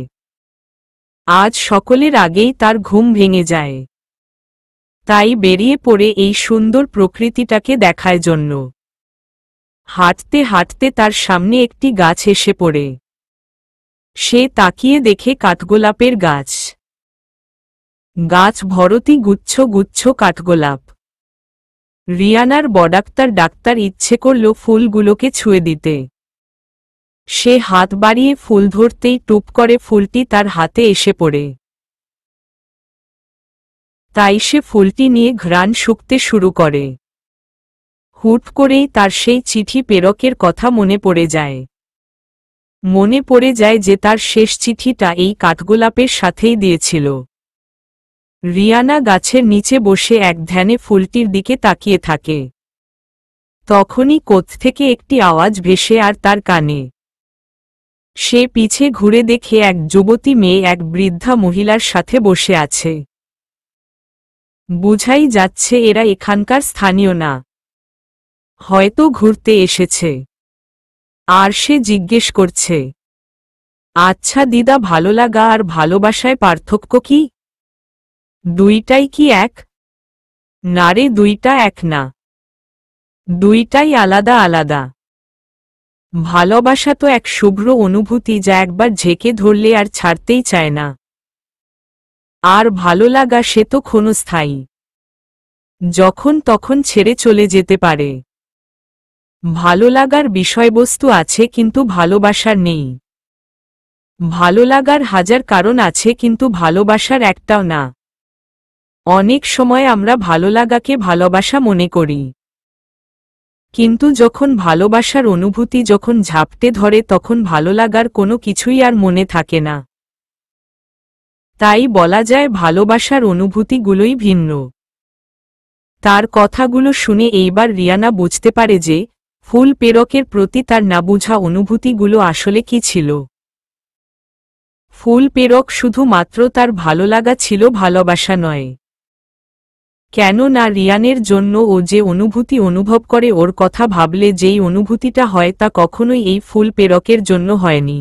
আজ সকলের আগেই তার ঘুম ভেঙে যায়, তাই বেরিয়ে পড়ে এই সুন্দর প্রকৃতিটাকে দেখার জন্য। হাঁটতে হাঁটতে তার সামনে একটি গাছ এসে পড়ে। সে তাকিয়ে দেখে কাঠগোলাপের গাছ। গাছ ভরতি গুচ্ছ গুচ্ছ কাঠগোলাপ। রিয়ানার ডাক্তার ইচ্ছে করল ফুলগুলোকে ছুঁয়ে দিতে। সে হাত বাড়িয়ে ফুল ধরতেই টুপ করে ফুলটি তার হাতে এসে পড়ে। তাই সে ফুলটি নিয়ে ঘ্রাণ শুঁকতে শুরু করে। হুট করেই তার সেই চিঠি প্রেরকের কথা মনে পড়ে যায়। মনে পড়ে যায় যে তার শেষ চিঠিটা এই কাঠগোলাপের সাথেই দিয়েছিল। রিয়ানা গাছের নিচে বসে এক ধ্যানে ফুলটির দিকে তাকিয়ে থাকে। তখনই কোত্থেকে একটি আওয়াজ ভেসে আর তার কানে। সে পিছে ঘুরে দেখে এক যুবতী মেয়ে এক বৃদ্ধা মহিলার সাথে বসে আছে। বুঝাই যাচ্ছে এরা এখানকার স্থানীয় না, হয়তো ঘুরতে এসেছে। আর সে জিজ্ঞেস করছে, আচ্ছা দিদা, ভালো লাগা আর ভালোবাসায় পার্থক্য কি? দুইটাই কি এক? না রে, দুইটা এক না, দুইটাই আলাদা আলাদা। ভালোবাসা তো এক শুভ্র অনুভূতি যা একবার ঝেঁকে ধরলে আর ছাড়তেই চায় না। আর ভালো লাগা সে তো ক্ষণস্থায়ী, যখন তখন ছেড়ে চলে যেতে পারে। ভালো লাগার বিষয়বস্তু আছে কিন্তু ভালোবাসার নেই। ভালো লাগার হাজার কারণ আছে কিন্তু ভালোবাসার একটাও না। অনেক সময় আমরা ভালো লাগাকে ভালোবাসা মনে করি, কিন্তু যখন ভালোবাসার অনুভূতি যখন ঝাপটে ধরে তখন ভালো লাগার কোনো কিছুই আর মনে থাকে না। তাই বলা যায় ভালোবাসার অনুভূতিগুলোই ভিন্ন। তার কথাগুলো শুনে এইবার রিয়ানা বুঝতে পারে যে ফুল প্রেরকের প্রতি তার না বুঝা অনুভূতিগুলো আসলে কি ছিল। ফুল প্রেরক শুধুমাত্র তার ভালো লাগা ছিল, ভালোবাসা নয়। কেন না রিয়ানের জন্য ও যে অনুভূতি অনুভব করে, ওর কথা ভাবলে যেই অনুভূতিটা হয় তা কখনোই এই ফুল প্রেরকের জন্য হয়নি।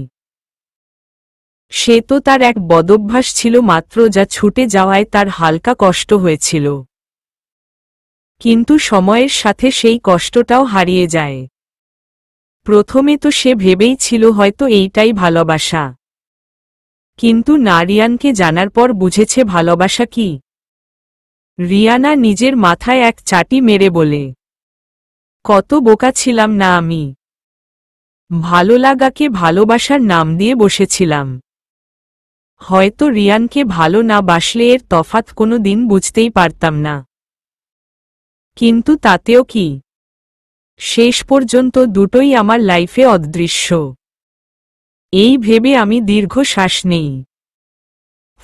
সে তো তার এক বদভ্যাস ছিল মাত্র, যা ছুটে যাওয়ায় তার হালকা কষ্ট হয়েছিল। কিন্তু সময়ের সাথে সেই কষ্টটাও হারিয়ে যায়। প্রথমে তো সে ভেবেই ছিল হয়তো এইটাই ভালোবাসা, কিন্তু না, রিয়ানকে জানার পর বুঝেছে ভালোবাসা কি। রিয়ানা নিজের মাথায় এক চাটি মেরে বলে, কত বোকা ছিলাম না আমি। ভালো লাগাকে ভালোবাসার নাম দিয়ে বসেছিলাম। হয়তো রিয়ানকে ভালো না বাসলে এর তফাৎ কোনো দিন বুঝতেই পারতাম না। কিন্তু তাতেও কি, শেষ পর্যন্ত দুটোই আমার লাইফে অদৃশ্য। এই ভেবে আমি দীর্ঘ শ্বাস নেই।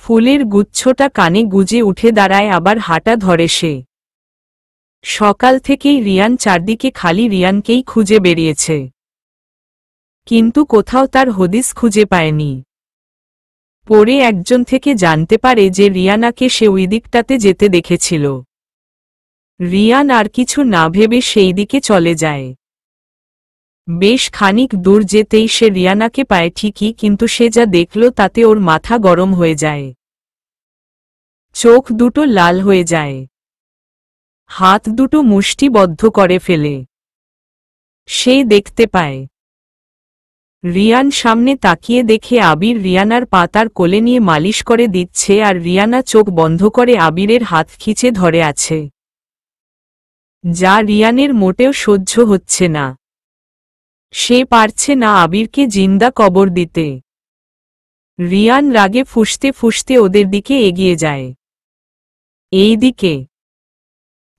ফুলের গুচ্ছটা কানে গুজে উঠে দাঁড়ায়, আবার হাঁটা ধরে সে। সকাল থেকেই রিয়ান চারদিকে খালি রিয়ানকেই খুঁজে বেরিয়েছে, কিন্তু কোথাও তার হদিস খুঁজে পায়নি। পরে একজন থেকে জানতে পারে যে রিয়ানাকে সে ওই দিকটাতে যেতে দেখেছিল। রিয়ান আর কিছু না ভেবে সেই দিকে চলে যায়। বেশ খানিক দূর যেতেই সে রিয়ানাকে পায় ঠিকই, কিন্তু সে যা দেখল তাতে ওর মাথা গরম হয়ে যায়। চোখ দুটো লাল হয়ে যায়, হাত দুটো মুষ্টিবদ্ধ করে ফেলে। সে দেখতে পায় রিয়ান সামনে তাকিয়ে দেখে আবির রিয়ানার পা তার কোলে নিয়ে মালিশ করে দিচ্ছে, আর রিয়ানা চোখ বন্ধ করে আবিরের হাত খিঁচে ধরে আছে, যা রিয়ানের মোটেও সহ্য হচ্ছে না। সে পারছে না আবিরকে জিন্দা কবর দিতে। রিয়ান রাগে ফুঁসতে ফুঁসতে ওদের দিকে এগিয়ে যায়। এই দিকে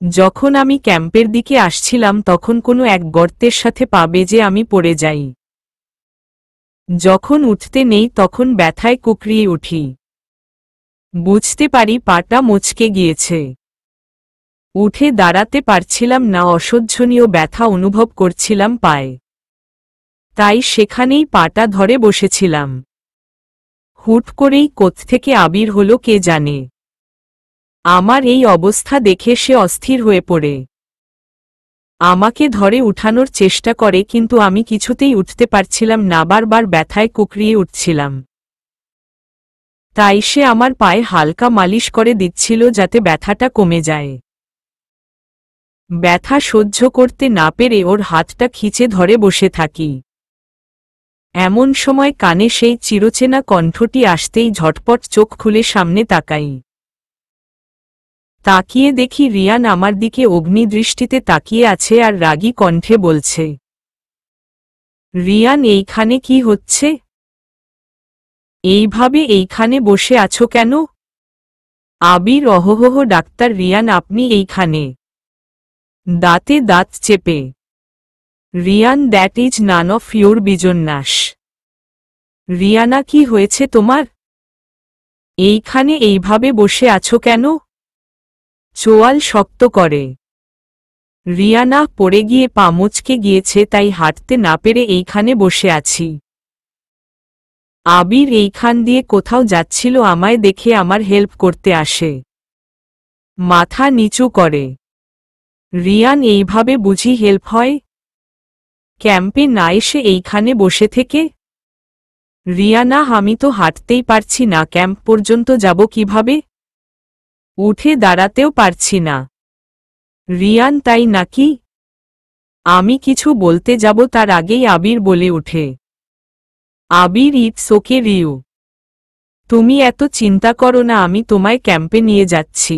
যখন আমি ক্যাম্পের দিকে আসছিলাম তখন কোনো এক গর্তের সাথে পা বেজে আমি পড়ে যাই। যখন উঠতে নেই তখন ব্যথায় কুকরিয়ে উঠি। বুঝতে পারি পাটা মচকে গিয়েছে। উঠে দাঁড়াতে পারছিলাম না, অসহ্যনীয় ব্যথা অনুভব করছিলাম পায়ে। তাই সেখানেই পাটা ধরে বসেছিলাম। হুট করেই কোত্থেকে আবির হলো কে জানে। আমার এই অবস্থা দেখে সে অস্থির হয়ে পড়ে আমাকে ধরে উঠানোর চেষ্টা করে, কিন্তু আমি কিছুতেই উঠতে পারছিলাম না, বারবার ব্যথায় কুকরিয়ে উঠছিলাম। তাই সে আমার পায়ে হালকা মালিশ করে দিচ্ছিল যাতে ব্যথাটা কমে যায়। ব্যথা সহ্য করতে না পেরে ওর হাতটা খিঁচে ধরে বসে থাকি। এমন সময় কানে সেই চিরচেনা কণ্ঠটি আসতেই ঝটপট চোখ খুলে সামনে তাকাই। তাকিয়ে দেখি রিয়ান আমার দিকে অগ্নিদৃষ্টিতে তাকিয়ে আছে আর রাগী কণ্ঠে বলছে, রিয়ান, এইখানে কি হচ্ছে? এইভাবে এইখানে বসে আছো কেন? আবির অহোহো ডাক্তার রিয়ান আপনি এইখানে। দাঁতে দাঁত চেপে। Riyan that is none of your business. Riyana কি হয়েছে তোমার? এইখানে এইভাবে বসে আছো কেন? চোয়াল শক্ত করে। রিয়ানা পড়ে গিয়ে পা মুচকে গিয়েছে তাই হাঁটতে না পেরে এইখানে বসে আছি। আবির এইখান দিয়ে কোথাও যাচ্ছিল আমায় দেখে আমার হেল্প করতে আসে। মাথা নিচু করে। রিয়ান এইভাবে বুঝি হেল্প হয়? ক্যাম্পে না এসে এইখানে বসে থেকে? রিয়ানা আমি তো হাঁটতেই পারছি না, ক্যাম্প পর্যন্ত যাব কিভাবে? উঠে দাঁড়াতেও পারছি না। রিয়ান তাই নাকি? আমি কিছু বলতে যাব তার আগেই আবির বলে ওঠে, আবির ইটস ওকে রিউ, তুমি এত চিন্তা করো না, আমি তোমায় ক্যাম্পে নিয়ে যাচ্ছি।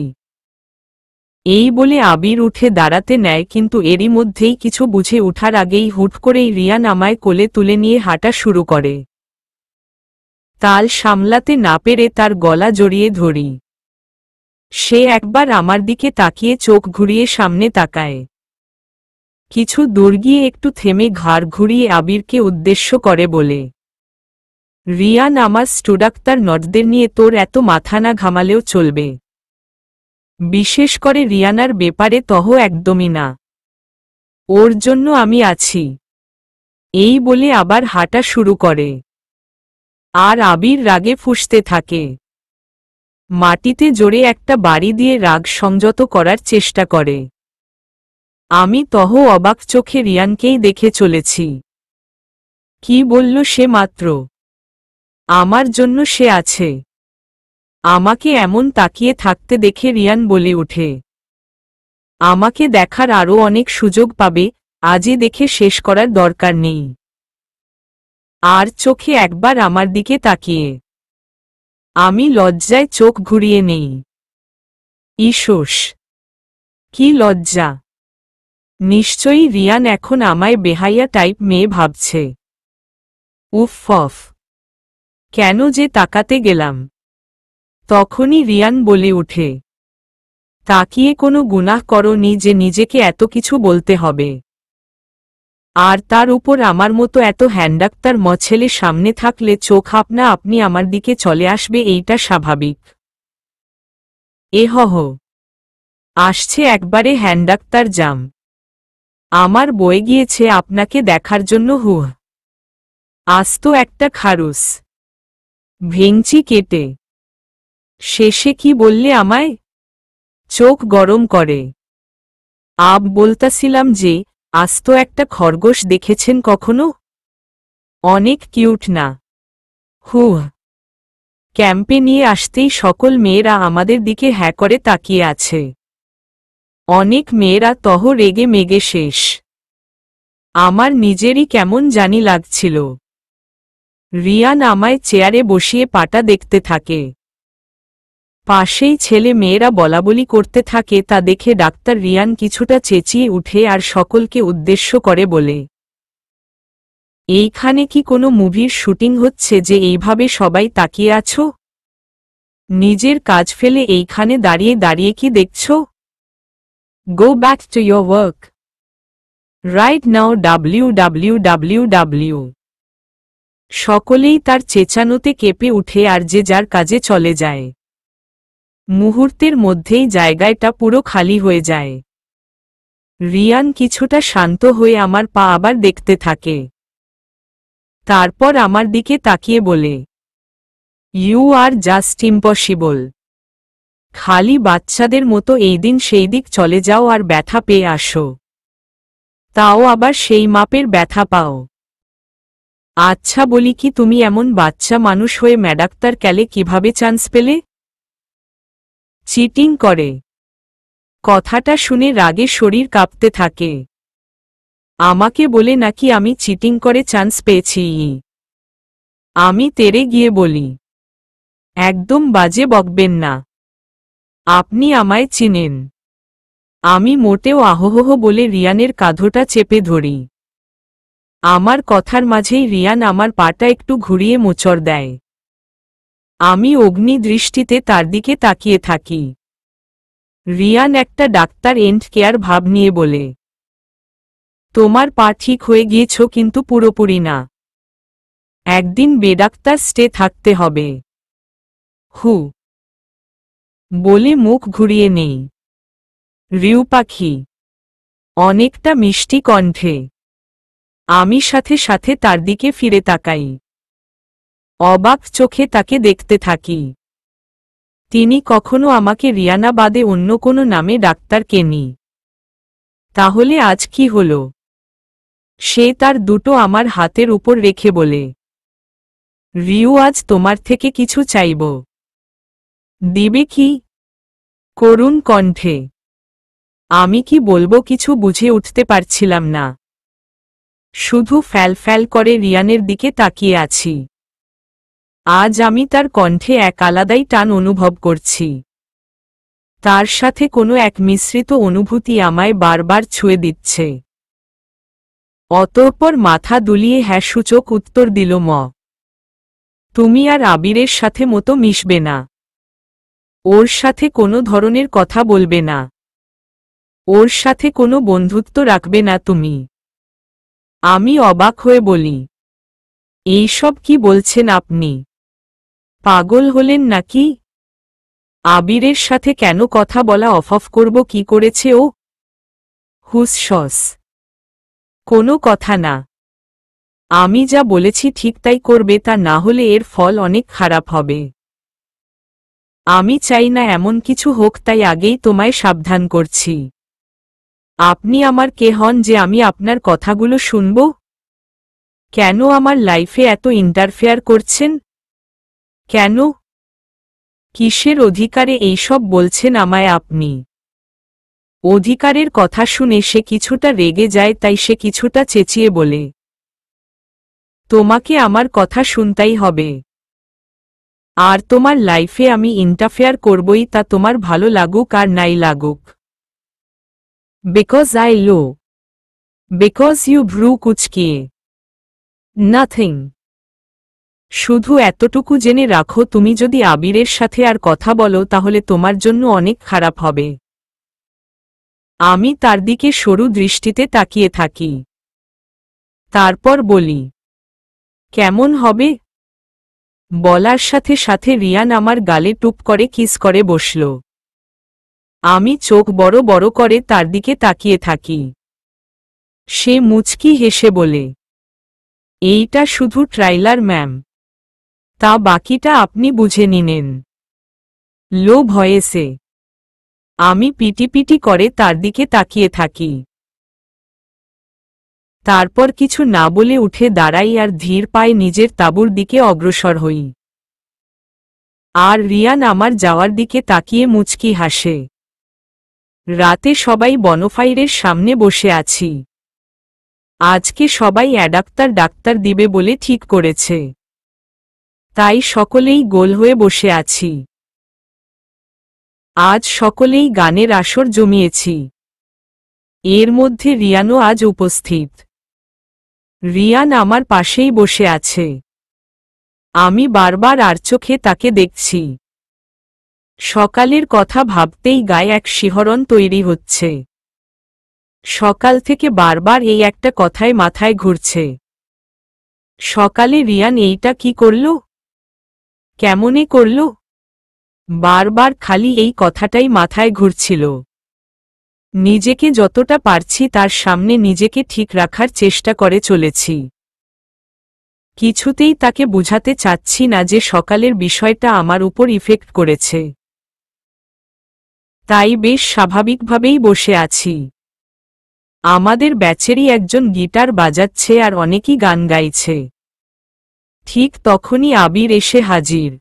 এই বলে আবির উঠে দাঁড়াতে নেয়, কিন্তু এরই মধ্যেই কিছু বুঝে ওঠার আগেই হুট করেই রিয়ান আমায় কোলে তুলে নিয়ে হাঁটা শুরু করে। তাল সামলাতে না পেরে তার গলা জড়িয়ে ধরি। সে একবার আমার দিকে তাকিয়ে চোখ ঘুরিয়ে সামনে তাকায়। কিছু দূর গিয়ে একটু থেমে ঘাড় ঘুরিয়ে আবিরকে উদ্দেশ্য করে বলে, রিয়ান আমার স্টুডাক্তার নটদের নিয়ে তোর এত মাথা না ঘামালেও চলবে। বিশেষ করে রিয়ানার ব্যাপারে তহ একদমই না। ওর জন্য আমি আছি। এই বলে আবার হাঁটা শুরু করে। আর আবির রাগে ফুঁসতে থাকে। মাটিতে জোরে একটা বাড়ি দিয়ে রাগ সংযত করার চেষ্টা করে। আমি তহ অবাক চোখে রিয়ানকেই দেখে চলেছি। কি বলল সে মাত্র? আমার জন্য সে আছে। আমাকে এমন তাকিয়ে থাকতে দেখে রিয়ান বলে ওঠে, আমাকে দেখার আরও অনেক সুযোগ পাবে, আজই দেখে শেষ করার দরকার নেই। আর চোখে একবার আমার দিকে তাকিয়ে আমি লজ্জায় চোখ ঘুরিয়ে নেই। ইসোস, কি লজ্জা! নিশ্চয়ই রিয়ান এখন আমায় বেহাইয়া টাইপ মেয়ে ভাবছে। উফ অফ, কেন যে তাকাতে গেলাম। তখনই রিয়ান বলে ওঠে, তাকিয়ে কোনো গুনাহ করনি যে নিজেকে এত কিছু বলতে হবে। আর তার উপর আমার মতো এত হ্যান্ডাক্তার ছেলে সামনে থাকলে চোখ আপনা আপনি আমার দিকে চলে আসবে, এইটা স্বাভাবিক। এহহ, আসছে একবারে হ্যান্ডাক্তার জাম। আমার বয়ে গিয়েছে আপনাকে দেখার জন্য। হুহ, আস্ত একটা খারুস, ভেঙচি কেটে। শেষে কি বললে আমায়? চোখ গরম করে। বলতাছিলাম যে আস্ত একটা খরগোশ দেখেছেন কখনো? অনেক কিউট না? হুহ। ক্যাম্পে নিয়ে আসতেই সকল মেয়েরা আমাদের দিকে হ্যাঁ করে তাকিয়ে আছে। অনেক মেয়েরা তহ রেগে মেগে শেষ। আমার নিজেরই কেমন জানি লাগছিল। রিয়ান আমায় চেয়ারে বসিয়ে পাটা দেখতে থাকে। পাশেই ছেলে মেয়েরা বলাবলি করতে থাকে, তা দেখে ডাক্তার রিয়ান কিছুটা চেঁচিয়ে উঠে আর সকলকে উদ্দেশ্য করে বলে, এইখানে কি কোনো মুভির শুটিং হচ্ছে যে এইভাবে সবাই তাকিয়ে আছো? নিজের কাজ ফেলে এইখানে দাঁড়িয়ে দাঁড়িয়ে কি দেখছ? Go back to your work right now. www। সকলেই তার চেঁচানোতে কেঁপে উঠে আর যে যার কাজে চলে যায়। মুহূর্তের মধ্যেই জায়গাটা পুরো খালি হয়ে যায়। রিয়ান কিছুটা শান্ত হয়ে আমার পা আবার দেখতে থাকে। তারপর আমার দিকে তাকিয়ে বলে, ইউ আর জাস্ট ইম্পসিবল। খালি বাচ্চাদের মতো এই দিন সেই দিক চলে যাও আর ব্যথা পেয়ে আসো, তাও আবার সেই মাপের ব্যথা পাও। আচ্ছা বলি কি, তুমি এমন বাচ্চা মানুষ হয়ে ম্যাডাক্তার ক্যালে কিভাবে চান্স পেলে? চিটিং করে। কথাটা শুনে রাগে শরীর কাঁপতে থাকে। আমাকে বলে নাকি আমি চিটিং করে চান্স পেয়েছি? আমি তেড়ে গিয়ে বলি, একদম বাজে বকবেন না, আপনি আমায় চিনেন। আমি মোটেও আহোহো বলে রিয়ানের কাঁধটা চেপে ধরি। আমার কথার মাঝেই রিয়ান আমার পাটা একটু ঘুরিয়ে মোচড় দেয়। আমি অগ্নি দৃষ্টিতে তার দিকে তাকিয়ে থাকি। রিয়ান একটা ডাক্তার এন্ড কেয়ার ভাব নিয়ে বলে, তোমার পা ঠিক হয়ে গিয়েছ কিন্তু পুরোপুরি না। একদিন বেডাক্তার স্টে থাকতে হবে। হু বলে মুখ ঘুরিয়ে নেই। রিউ পাখি অনেকটা মিষ্টি কণ্ঠে। আমি সাথে সাথে তার দিকে ফিরে তাকাই। অবাক চোখে তাকে দেখতে থাকি। তিনি কখনো আমাকে রিয়ানা বাদে অন্য কোনো নামে ডাক্তার কেনি। তাহলে আজ কি হলো? সে তার দুটো আমার হাতের উপর রেখে বলে, রিউ আজ তোমার থেকে কিছু চাইব। দিবে কি? করুণ কণ্ঠে। আমি কি বলবো কিছু বুঝে উঠতে পারছিলাম না। শুধু ফ্যাল ফ্যাল করে রিয়ানের দিকে তাকিয়ে আছি। আজ আমি তার কণ্ঠে এক আলাদাই টান অনুভব করছি। তার সাথে কোনো এক মিশ্রিত অনুভূতি আমায় বারবার ছুঁয়ে দিচ্ছে। অতঃপর মাথা দুলিয়ে হ্যাঁ সূচক উত্তর দিল ম। তুমি আর আবিরের সাথে মতো মিশবে না। ওর সাথে কোনো ধরনের কথা বলবে না। ওর সাথে কোনো বন্ধুত্ব রাখবে না তুমি। আমি অবাক হয়ে বলি, এইসব কি বলছেন আপনি? পাগল হলেন নাকি? আবিরের সাথে কেন কথা বলা অফ করব? কি করেছে ও? হুসসস। কোনো কথা না। আমি যা বলেছি ঠিক তাই করবে, তা না হলে এর ফল অনেক খারাপ হবে। আমি চাই না এমন কিছু হোক, তাই আগেই তোমায় সাবধান করছি। আপনি আমার কে হন যে আমি আপনার কথাগুলো শুনব? কেন আমার লাইফে এত ইন্টারফেয়ার করছেন? কেন? কিসের অধিকারে এইসব বলছেন আমায় আপনি? অধিকারের কথা শুনে সে কিছুটা রেগে যায়, তাই সে কিছুটা চেঁচিয়ে বলে, তোমাকে আমার কথা শুনতেই হবে। আর তোমার লাইফে আমি ইন্টারফেয়ার করবই, তা তোমার ভালো লাগুক আর নাই লাগুক। Because I low. Because you ভ্রু কুচকিয়ে। নাথিং। শুধু এতটুকু জেনে রাখো, তুমি যদি আবিরের সাথে আর কথা বলো তাহলে তোমার জন্য অনেক খারাপ হবে। আমি তার দিকে সরু দৃষ্টিতে তাকিয়ে থাকি। তারপর বলি, কেমন হবে? বলার সাথে সাথে রিয়ান আমার গালে টুপ করে কিস করে বসল। আমি চোখ বড় বড় করে তার দিকে তাকিয়ে থাকি। সে মুচকি হেসে বলে, এইটা শুধু ট্রাইলার ম্যাম। তা বাকিটা আপনি বুঝে নিনেন। লো ভয়েসে। আমি পিটিপিটি করে তার দিকে তাকিয়ে থাকি। তারপর কিছু না বলে উঠে দাঁড়াই আর ধীর পায়ে নিজের তাঁবুর দিকে অগ্রসর হই। আর রিয়ান আমার যাওয়ার দিকে তাকিয়ে মুচকি হাসে। রাতে সবাই বনফায়ারের সামনে বসে আছি। আজকে সবাই অ্যাডাপ্টার ডাক্তার দিবে বলে ঠিক করেছে। তাই সকলেই গোল হয়ে বসে আছি। আজ সকলেই গানের আসর জমিয়েছি। এর মধ্যে রিয়ানও আজ উপস্থিত। রিয়ান আমার পাশেই বসে আছে। আমি বারবার আর চোখে তাকে দেখছি। সকালের কথা ভাবতেই গায়ে এক শিহরণ তৈরি হচ্ছে। সকাল থেকে বারবার এই একটা কথাই মাথায় ঘুরছে। সকালে রিয়ান এইটা কি করল? কেমনে করল? বারবার খালি এই কথাটাই মাথায় ঘুরছিল। নিজেকে যতটা পারছি তার সামনে নিজেকে ঠিক রাখার চেষ্টা করে চলেছি। কিছুতেই তাকে বুঝাতে চাচ্ছি না যে সকালের বিষয়টা আমার উপর ইফেক্ট করেছে। তাই বেশ স্বাভাবিকভাবেই বসে আছি। আমাদের ব্যাচেরই একজন গিটার বাজাচ্ছে আর অনেকেই গান গাইছে। ঠিক তখনই আবির এসে হাজির।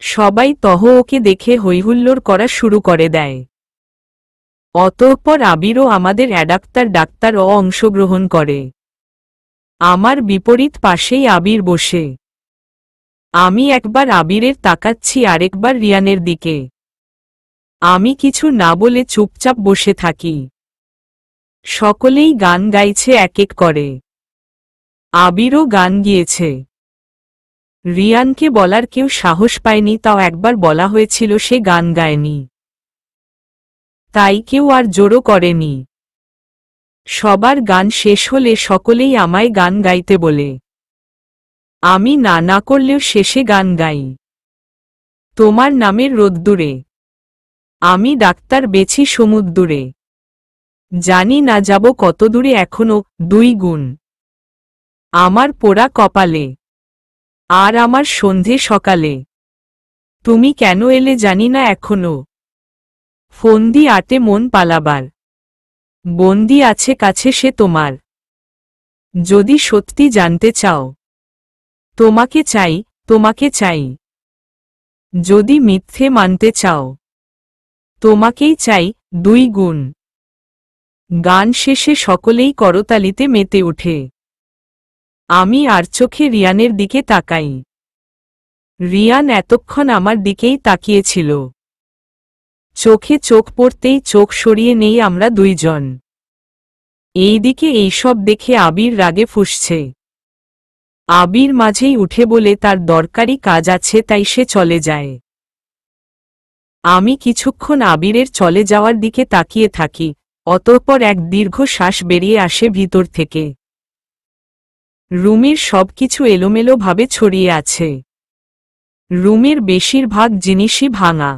সবাই ওকে দেখে হৈহুল্লোড় করা শুরু করে দেয়। অতঃপর আবিরও আমাদের ডাক্তার অংশগ্রহণ করে। আমার বিপরীত পাশেই আবির বসে। আমি একবার আবিরের তাকাচ্ছি, আরেকবার রিয়ানের দিকে। আমি কিছু না বলে চুপচাপ বসে থাকি। সকলেই গান গাইছে এক এক করে। আবিরও গান গিয়েছে। রিয়ানকে বলার কেউ সাহস পায়নি, তাও একবার বলা হয়েছিল সে গান গায়নি, তাই কেউ আর জোরও করেনি। সবার গান শেষ হলে সকলেই আমায় গান গাইতে বলে। আমি না করলেও শেষে গান গাই। তোমার নামের রোদ্দুরে আমি ডাক্তার বেছি সমুদ্দুরে, জানি না যাব কত দূরে এখনো, 2 গুণ আমার পোড়া কপালে, আর আমার সন্ধে সকালে তুমি কেন এলে জানি না এখনো, ফন্দি আটে মন পালাবার, বন্দি আছে কাছে সে তোমার, যদি সত্যি জানতে চাও তোমাকে চাই, তোমাকে চাই, যদি মিথ্যে মানতে চাও তোমাকেই চাই 2 গুণ। গান শেষে সকলেই করতালিতে মেতে ওঠে। আমি আর চোখে রিয়ানের দিকে তাকাই। রিয়ান এতক্ষণ আমার দিকেই তাকিয়েছিল। চোখে চোখ পড়তেই চোখ সরিয়ে নেই আমরা 2 জন। এইদিকে এইসব দেখে আবির রাগে ফুঁসছে। আবির মাঝেই উঠে বলে তার দরকারি কাজ আছে, তাই সে চলে যায়। আমি কিছুক্ষণ আবিরের চলে যাওয়ার দিকে তাকিয়ে থাকি, অতঃপর এক দীর্ঘ শ্বাস বেরিয়ে আসে ভিতর থেকে। রুমের সবকিছু এলোমেলোভাবে ছড়িয়ে আছে। রুমের বেশিরভাগ জিনিসই ভাঙা।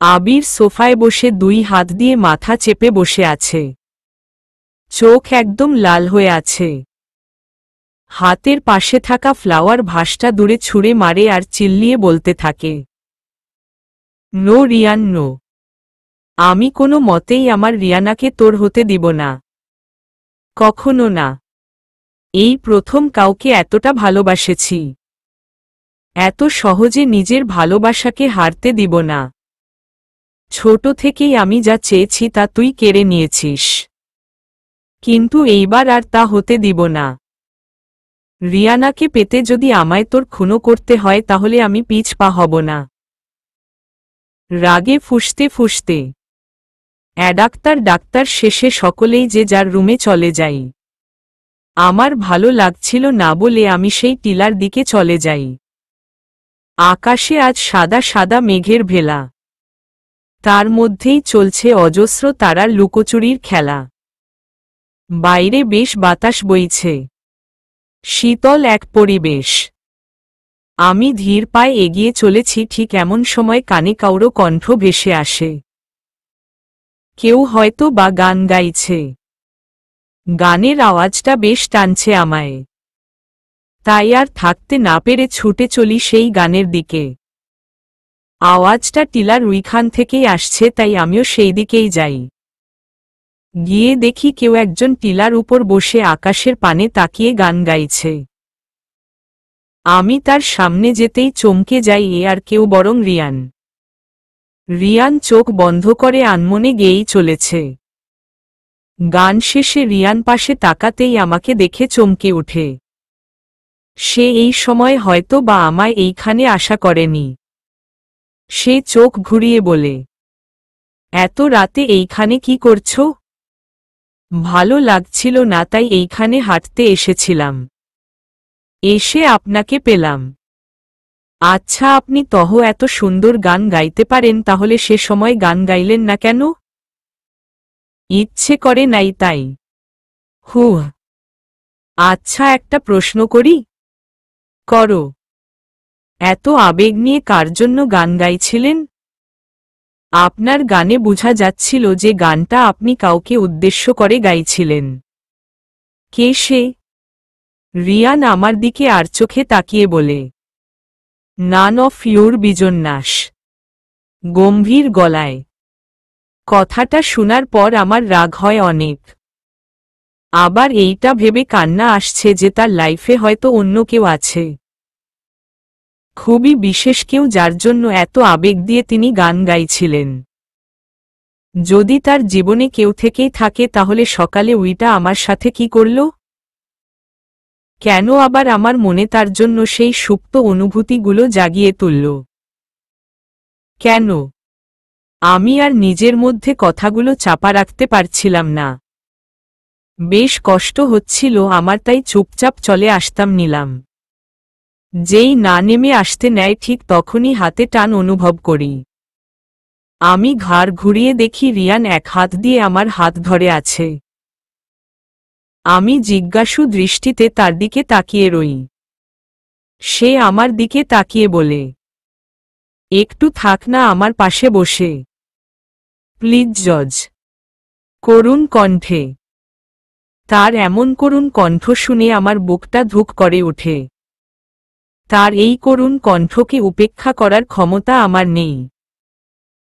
আবির সোফায় বসে 2 হাত দিয়ে মাথা চেপে বসে আছে। চোখ একদম লাল হয়ে আছে। হাতের পাশে থাকা ফ্লাওয়ার ভাসটা দূরে ছুঁড়ে মারে আর চিল্লিয়ে বলতে থাকে, নো রিয়ান নো, আমি কোনো মতেই আমার রিয়ানাকে তোর হতে দিব না, কখনো না। এই প্রথম কাউকে এতটা ভালোবাসেছি। এত সহজে নিজের ভালোবাসাকে হারতে দিব না। ছোট থেকেই আমি যা চেয়েছি তা তুই কেড়ে নিয়েছিস, কিন্তু এইবার আর তা হতে দিব না। রিয়ানাকে পেতে যদি আমায় তোর খুনো করতে হয় তাহলে আমি পিছ পা হব না। রাগে ফুঁসতে ফুঁসতে ডাক্তার শেষে সকলেই যে যার রুমে চলে যাই। আমার ভালো লাগছিল না বলে আমি সেই টিলার দিকে চলে যাই। আকাশে আজ সাদা সাদা মেঘের ভেলা, তার মধ্যেই চলছে অজস্র তারার লুকোচুরির খেলা। বাইরে বেশ বাতাস বইছে, শীতল এক পরিবেশ। আমি ধীর পায়ে এগিয়ে চলেছি, ঠিক এমন সময় কানে কাউরো কণ্ঠ ভেসে আসে। কেউ হয়তো বা গান গাইছে। গানের আওয়াজটা বেশ টানছে আমায়, তাই আর থাকতে না পেরে ছুটে চলি সেই গানের দিকে। আওয়াজটা টিলার ওইখান থেকেই আসছে, তাই আমিও সেই দিকেই যাই। গিয়ে দেখি কেউ একজন টিলার উপর বসে আকাশের পানে তাকিয়ে গান গাইছে। আমি তার সামনে যেতেই চমকে যাই, এ আর কেউ বরং রিয়ান। রিয়ান চোখ বন্ধ করে আনমনে গেয়েই চলেছে। গান শেষে রিয়ান পাশে তাকাতেই আমাকে দেখে চমকে ওঠে। সে এই সময় হয়তো বা আমায় এইখানে আশা করেনি। সে চোখ ঘুরিয়ে বলে, এত রাতে এইখানে কি করছো? ভালো লাগছিল না, তাই এইখানে হাঁটতে এসেছিলাম। এসে আপনাকে পেলাম। আচ্ছা, আপনি এত সুন্দর গান গাইতে পারেন, তাহলে সে সময় গান গাইলেন না কেন? ইচ্ছে করে নাই তাই। হুহ। আচ্ছা, একটা প্রশ্ন করি? করো। এত আবেগ নিয়ে কার জন্য গান গাইছিলেন? আপনার গানে বোঝা যাচ্ছিল যে গানটা আপনি কাউকে উদ্দেশ্য করে গাইছিলেন। কে সে? রিয়ান আমার দিকে আর চোখে তাকিয়ে বলে, নান অফ ইউর বিজন্যাস, গম্ভীর গলায়। কথাটা শোনার পর আমার রাগ হয় অনেক। আবার এইটা ভেবে কান্না আসছে যে তার লাইফে হয়তো অন্য কেউ আছে, খুবই বিশেষ কেউ, যার জন্য এত আবেগ দিয়ে তিনি গান গাইছিলেন। যদি তার জীবনে কেউ থেকেই থাকে, তাহলে সকালে উইটা আমার সাথে কি করল? কেন আবার আমার মনে তার জন্য সেই সুপ্ত অনুভূতিগুলো জাগিয়ে তুলল? কেন? আমি আর নিজের মধ্যে কথাগুলো চাপা রাখতে পারছিলাম না। বেশ কষ্ট হচ্ছিল আমার, তাই চুপচাপ চলে আসতাম নিলাম। যেই না নেমে আসতে নেয় ঠিক তখনই হাতে টান অনুভব করি। আমি ঘাড় ঘুরিয়ে দেখি রিয়ান এক হাত দিয়ে আমার হাত ধরে আছে। আমি জিজ্ঞাসু দৃষ্টিতে তার দিকে তাকিয়ে রই। সে আমার দিকে তাকিয়ে বলে, একটু থাক না আমার পাশে বসে, প্লিজ জজ। করুণ কণ্ঠে। তার এমন করুণ কণ্ঠ শুনে আমার বুকটা ধুক করে ওঠে। তার এই করুণ কণ্ঠকে উপেক্ষা করার ক্ষমতা আমার নেই।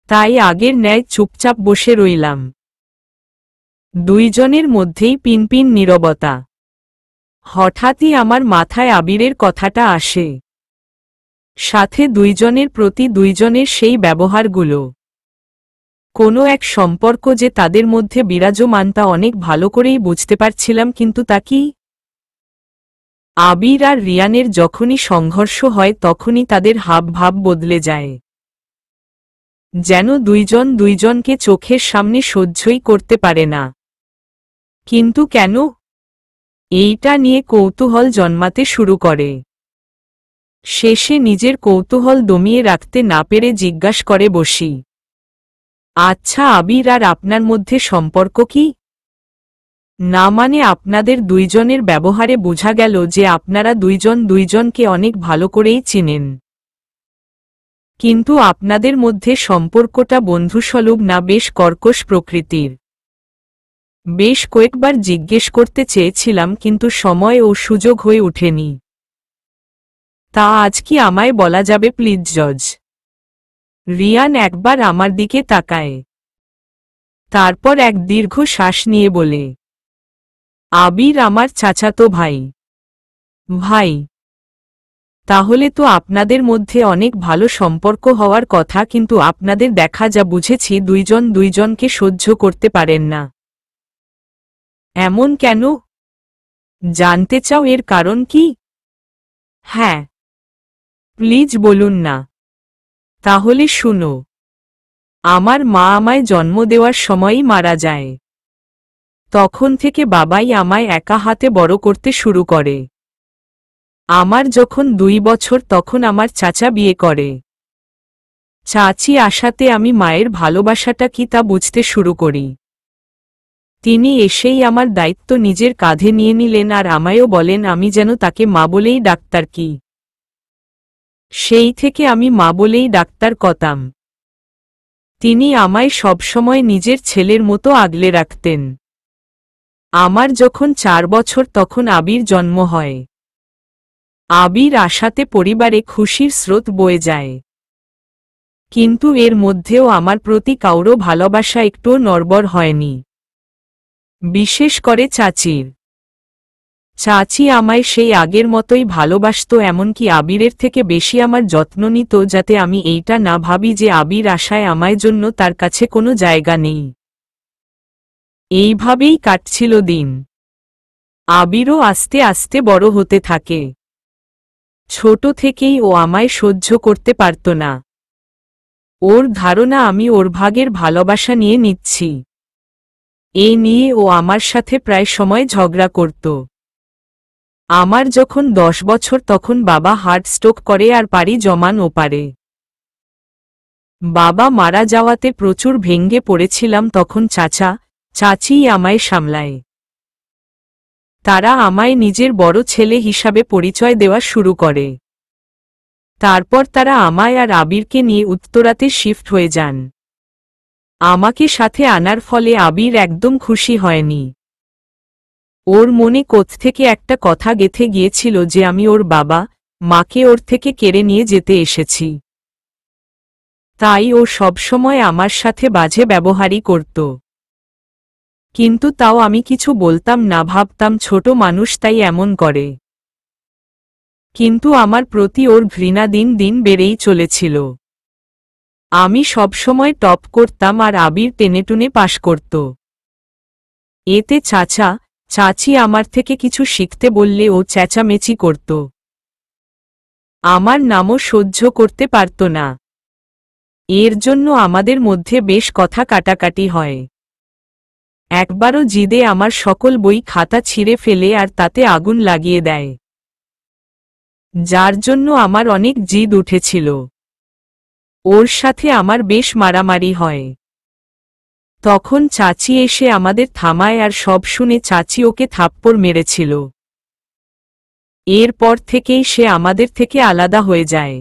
তাই আগের ন্যায় চুপচাপ বসে রইলাম। দুইজনের মধ্যেই পিনপিন নীরবতা। হঠাৎই আমার মাথায় আবিরের কথাটা আসে, সাথে দুইজনের প্রতি দুইজনের সেই ব্যবহারগুলো। কোনো এক সম্পর্ক যে তাদের মধ্যে বিরাজমান তা অনেক ভালো করেই বুঝতে পারছিলাম, কিন্তু তা কি? আবির আর রিয়ানের যখনই সংঘর্ষ হয় তখনই তাদের হাবভাব বদলে যায়, যেন দুইজন দুইজনকে চোখের সামনে সহ্যই করতে পারে না। কিন্তু কেন? এইটা নিয়ে কৌতূহল জন্মাতে শুরু করে। শেষে নিজের কৌতূহল দমিয়ে রাখতে না পেরে জিজ্ঞাসা করে বসি, আচ্ছা আবির আর আপনার মধ্যে সম্পর্ক কি? না মানে আপনাদের দুইজনের ব্যবহারে বোঝা গেল যে আপনারা দুইজন দুইজনকে অনেক ভালো করেই চিনেন। কিন্তু আপনাদের মধ্যে সম্পর্কটা বন্ধুসুলভ না বেশ কর্কশ প্রকৃতির? বেশ কয়েকবার জিজ্ঞেস করতে চেয়েছিলাম কিন্তু সময় ও সুযোগ হয়ে ওঠেনি। তা আজ কি আমায় বলা যাবে প্লিজ জজ? রিয়ান একবার আমার দিকে তাকায়, তারপর এক দীর্ঘ শ্বাস নিয়ে বলে, আবির আমার চাচাতো ভাই। ভাই? তাহলে তো আপনাদের মধ্যে অনেক ভালো সম্পর্ক হওয়ার কথা, কিন্তু আপনাদের দেখা যা বুঝেছি দুইজন দুইজনকে সহ্য করতে পারেন না। এমন কেন? জানতে চাও এর কারণ কি? হ্যাঁ। প্লিজ বলুন না। তাহলে শুনো, আমার মা আমায় জন্ম দেওয়ার সময়ই মারা যায়। তখন থেকে বাবাই আমায় একা হাতে বড় করতে শুরু করে। আমার যখন 2 বছর তখন আমার চাচা বিয়ে করে। চাচি আসাতে আমি মায়ের ভালোবাসাটা কি তা বুঝতে শুরু করি। তিনি এসেই আমার দায়িত্ব নিজের কাঁধে নিয়ে নিলেন আর আমায়ও বলেন আমি যেন তাকে মা বলেই ডাক্তার কি। সেই থেকে আমি মা বলেই ডাক্তার কতাম। তিনি আমায় সবসময় নিজের ছেলের মতো আগলে রাখতেন। আমার যখন 4 বছর তখন আবির জন্ম হয়। আবির আসাতে পরিবারে খুশির স্রোত বয়ে যায়। কিন্তু এর মধ্যেও আমার প্রতি কাউরো ভালোবাসা একটুও নড়বড় হয়নি, বিশেষ করে চাচির। চাচি আমায় সেই আগের মতোই ভালোবাসত, এমনকি আবিরের থেকে বেশি আমার যত্ন নিত, যাতে আমি এইটা না ভাবি যে আবির আশায় আমায় জন্য তার কাছে কোনো জায়গা নেই। এইভাবেই কাটছিল দিন। আবিরও আস্তে আস্তে বড় হতে থাকে। ছোট থেকেই ও আমায় সহ্য করতে পারত না। ওর ধারণা আমি ওর ভাগের ভালোবাসা নিয়ে নিচ্ছি। এই নিয়ে ও আমার সাথে প্রায় সময় ঝগড়া করত। আমার যখন 10 বছর তখন বাবা হার্ট স্ট্রোক করে আর পাড়ি জমান ওপারে। বাবা মারা যাওয়াতে প্রচুর ভেঙে পড়েছিলাম, তখন চাচা চাচিই আমায় সামলায়। তারা আমায় নিজের বড় ছেলে হিসাবে পরিচয় দেওয়া শুরু করে। তারপর তারা আমায় আর আবিরকে নিয়ে উত্তরাতে শিফট হয়ে যান। আমাকে সাথে আনার ফলে আবির একদম খুশি হয়নি। ওর মনে কোত্থেকে একটা কথা গেঁথে গিয়েছিল যে আমি ওর বাবা মাকে ওর থেকে কেড়ে নিয়ে যেতে এসেছি। তাই ও সবসময় আমার সাথে বাজে ব্যবহারই করত। কিন্তু তাও আমি কিছু বলতাম না, ভাবতাম ছোট মানুষ তাই এমন করে। কিন্তু আমার প্রতি ওর ঘৃণা দিন দিন বেড়েই চলেছিল। আমি সবসময় টপ করতাম আর আবির টেনেটুনে পাশ করত। এতে চাচা চাচি আমার থেকে কিছু শিখতে বললে ও চেঁচামেচি করত। আমার নামও সহ্য করতে পারত না। এর জন্য আমাদের মধ্যে বেশ কথা কাটাকাটি হয়। একবারও জিদে আমার সকল বই খাতা ছিঁড়ে ফেলে আর তাতে আগুন লাগিয়ে দেয়। যার জন্য আমার অনেক জিদ উঠেছিল। ওর সাথে আমার বেশ মারামারি হয়। তখন চাচি এসে আমাদের থামায় আর সব শুনে চাচি ওকে থাপ্পড় মেরেছিল। এরপর থেকেই সে আমাদের থেকে আলাদা হয়ে যায়।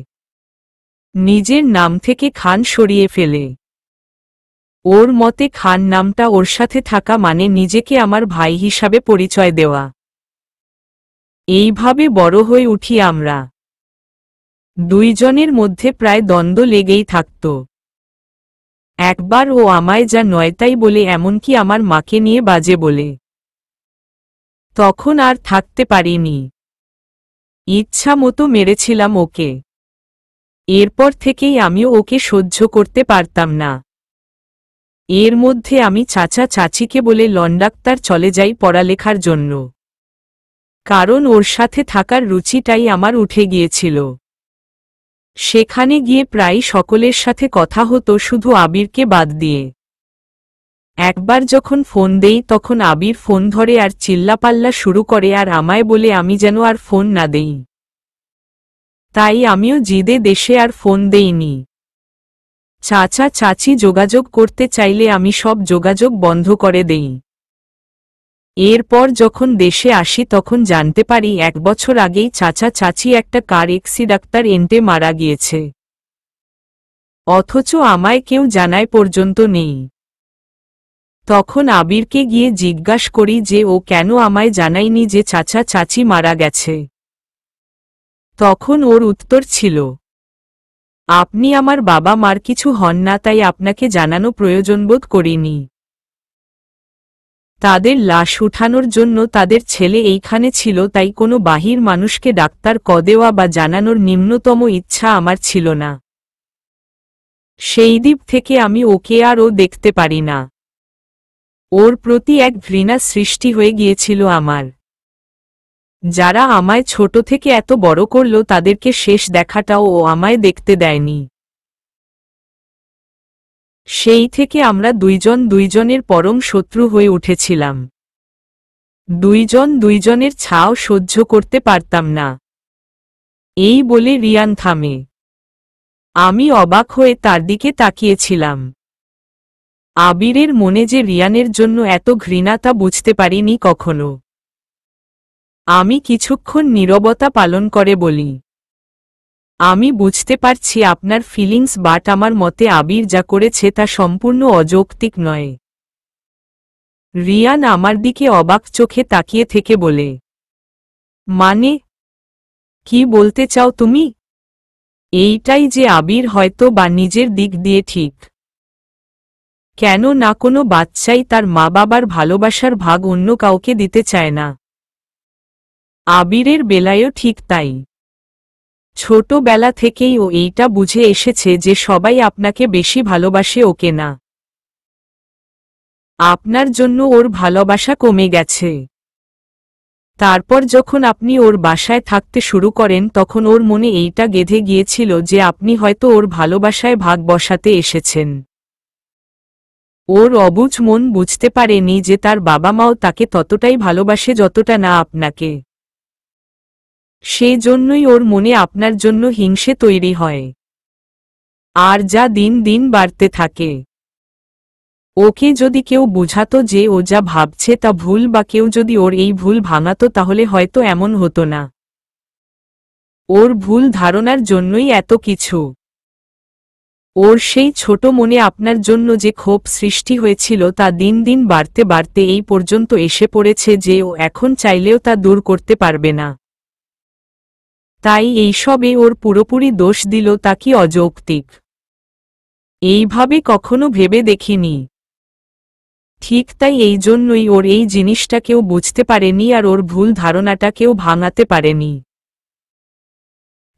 নিজের নাম থেকে খান সরিয়ে ফেলে। ওর মতে খান নামটা ওর সাথে থাকা মানে নিজেকে আমার ভাই হিসাবে পরিচয় দেওয়া। এইভাবে বড় হয়ে উঠি আমরা। দুইজনের মধ্যে প্রায় দ্বন্দ্ব লেগেই থাকত। একবার ও আমায় যা নয় তাই বলে, এমনকি আমার মাকে নিয়ে বাজে বলে। তখন আর থাকতে পারিনি, ইচ্ছা মতো মেরেছিলাম ওকে। এরপর থেকেই আমিও ওকে সহ্য করতে পারতাম না। এর মধ্যে আমি চাচা চাচিকে বলে লন্ডাক্তার চলে যাই পড়ালেখার জন্য, কারণ ওর সাথে থাকার রুচিটাই আমার উঠে গিয়েছিল। সেখানে গিয়ে প্রায় সকলের সাথে কথা হতো, শুধু আবিরকে বাদ দিয়ে। একবার যখন ফোন দেই তখন আবির ফোন ধরে আর চিল্লাপাল্লা শুরু করে আর আমায় বলে আমি যেন আর ফোন না দেই। তাই আমিও জিদে দেশে আর ফোন দেইনি। চাচা চাচি যোগাযোগ করতে চাইলে আমি সব যোগাযোগ বন্ধ করে দেই। এরপর যখন দেশে আসি তখন জানতে পারি 1 বছর আগেই চাচা চাচি একটা কার অ্যাক্সিডেন্টে মারা গিয়েছে। অথচ আমায় কেউ জানায় পর্যন্ত নেই। তখন আবিরকে গিয়ে জিজ্ঞাস করি যে ও কেন আমায় জানায়নি যে চাচা চাচি মারা গেছে। তখন ওর উত্তর ছিল, আপনি আমার বাবা মার কিছু হন না, তাই আপনাকে জানানো প্রয়োজনবোধ করিনি। তাদের লাশ উঠানোর জন্য তাদের ছেলে এইখানে ছিল, তাই কোনো বাহির মানুষকে ডাক্তার দেওয়া বা জানানোর নিম্নতম ইচ্ছা আমার ছিল না। সেই দিক থেকে আমি ওকে আর ও দেখতে পারি না। ওর প্রতি এক ঘৃণা সৃষ্টি হয়ে গিয়েছিল আমার। যারা আমায় ছোট থেকে এত বড় করল তাদেরকে শেষ দেখাটাও ও আমায় দেখতে দেয়নি। সেই থেকে আমরা দুইজন দুইজনের পরম শত্রু হয়ে উঠেছিলাম। দুইজন দুইজনের ছাও সহ্য করতে পারতাম না। এই বলে রিয়ান থামে। আমি অবাক হয়ে তার দিকে তাকিয়েছিলাম। আবিরের মনে যে রিয়ানের জন্য এত ঘৃণা তা বুঝতে পারিনি কখনো। আমি কিছুক্ষণ নীরবতা পালন করে বলি, আমি বুঝতে পারছি আপনার ফিলিংস, বাট আমার মতে আবির যা করেছে তা সম্পূর্ণ অযৌক্তিক নয়। রিয়ান আমার দিকে অবাক চোখে তাকিয়ে থেকে বলে, মানে কি বলতে চাও তুমি? এইটাই যে আবির হয়তো বা নিজের দিক দিয়ে ঠিক। কেন না কোনো বাচ্চাই তার মা বাবার ভালোবাসার ভাগ অন্য কাউকে দিতে চায় না। আবিরের বেলায়ও ঠিক তাই। ছোটবেলা থেকেই ও এইটা বুঝে এসেছে যে সবাই আপনাকে বেশি ভালোবাসে, ওকে না। আপনার জন্য ওর ভালোবাসা কমে গেছে। তারপর যখন আপনি ওর বাসায় থাকতে শুরু করেন তখন ওর মনে এইটা গেঁথে গিয়েছিল যে আপনি হয়তো ওর ভালোবাসায় ভাগ বসাতে এসেছেন। ওর অবুঝ মন বুঝতে পারেনি যে তার বাবা মাও তাকে ততটাই ভালোবাসে যতটা না আপনাকে। সেই জন্যই ওর মনে আপনার জন্য হিংসে তৈরি হয়, আর যা দিন দিন বাড়তে থাকে। ওকে যদি কেউ বুঝাতো যে ও যা ভাবছে তা ভুল, বা কেউ যদি ওর এই ভুল ভাঙাতো, তাহলে হয়তো এমন হতো না। ওর ভুল ধারণার জন্যই এত কিছু। ওর সেই ছোট মনে আপনার জন্য যে ক্ষোভ সৃষ্টি হয়েছিল তা দিন দিন বাড়তে বাড়তে এই পর্যন্ত এসে পড়েছে যে ও এখন চাইলেও তা দূর করতে পারবে না। তাই এইসবে ওর পুরোপুরি দোষ দিল তা কি অযৌক্তিক? এইভাবে কখনো ভেবে দেখিনি। ঠিক তাই এই জন্যই ওর এই জিনিসটা কেউ বুঝতে পারেনি আর ওর ভুল ধারণাটা কেউ ভাঙাতে পারেনি।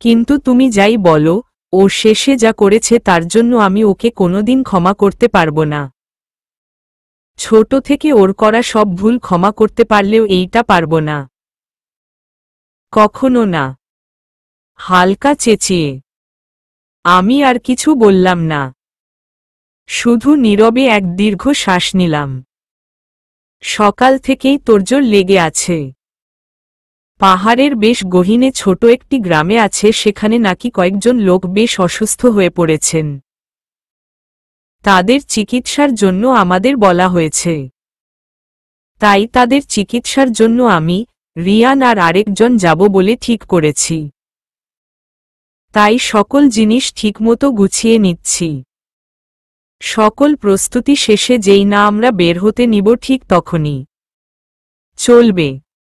কিন্তু তুমি যাই বলো, ও শেষে যা করেছে তার জন্য আমি ওকে কোনোদিন ক্ষমা করতে পারবো না। ছোট থেকে ওর করা সব ভুল ক্ষমা করতে পারলেও এইটা পারবো না, কখনো না। হালকা চেঁচিয়ে আমি আর কিছু বললাম না, শুধু নীরবে এক দীর্ঘ শ্বাস নিলাম। সকাল থেকেই তোড়জোড় লেগে আছে। পাহাড়ের বেশ গহীনে ছোট একটি গ্রামে আছে, সেখানে নাকি কয়েকজন লোক বেশ অসুস্থ হয়ে পড়েছেন। তাদের চিকিৎসার জন্য আমাদের বলা হয়েছে। তাই তাদের চিকিৎসার জন্য আমি, রিয়ান আর আরেকজন যাব বলে ঠিক করেছি। তাই সকল জিনিস ঠিকমতো গুছিয়ে নিচ্ছি। সকল প্রস্তুতি শেষে যেই না আমরা বের হতে নিব ঠিক তখনই চলবে।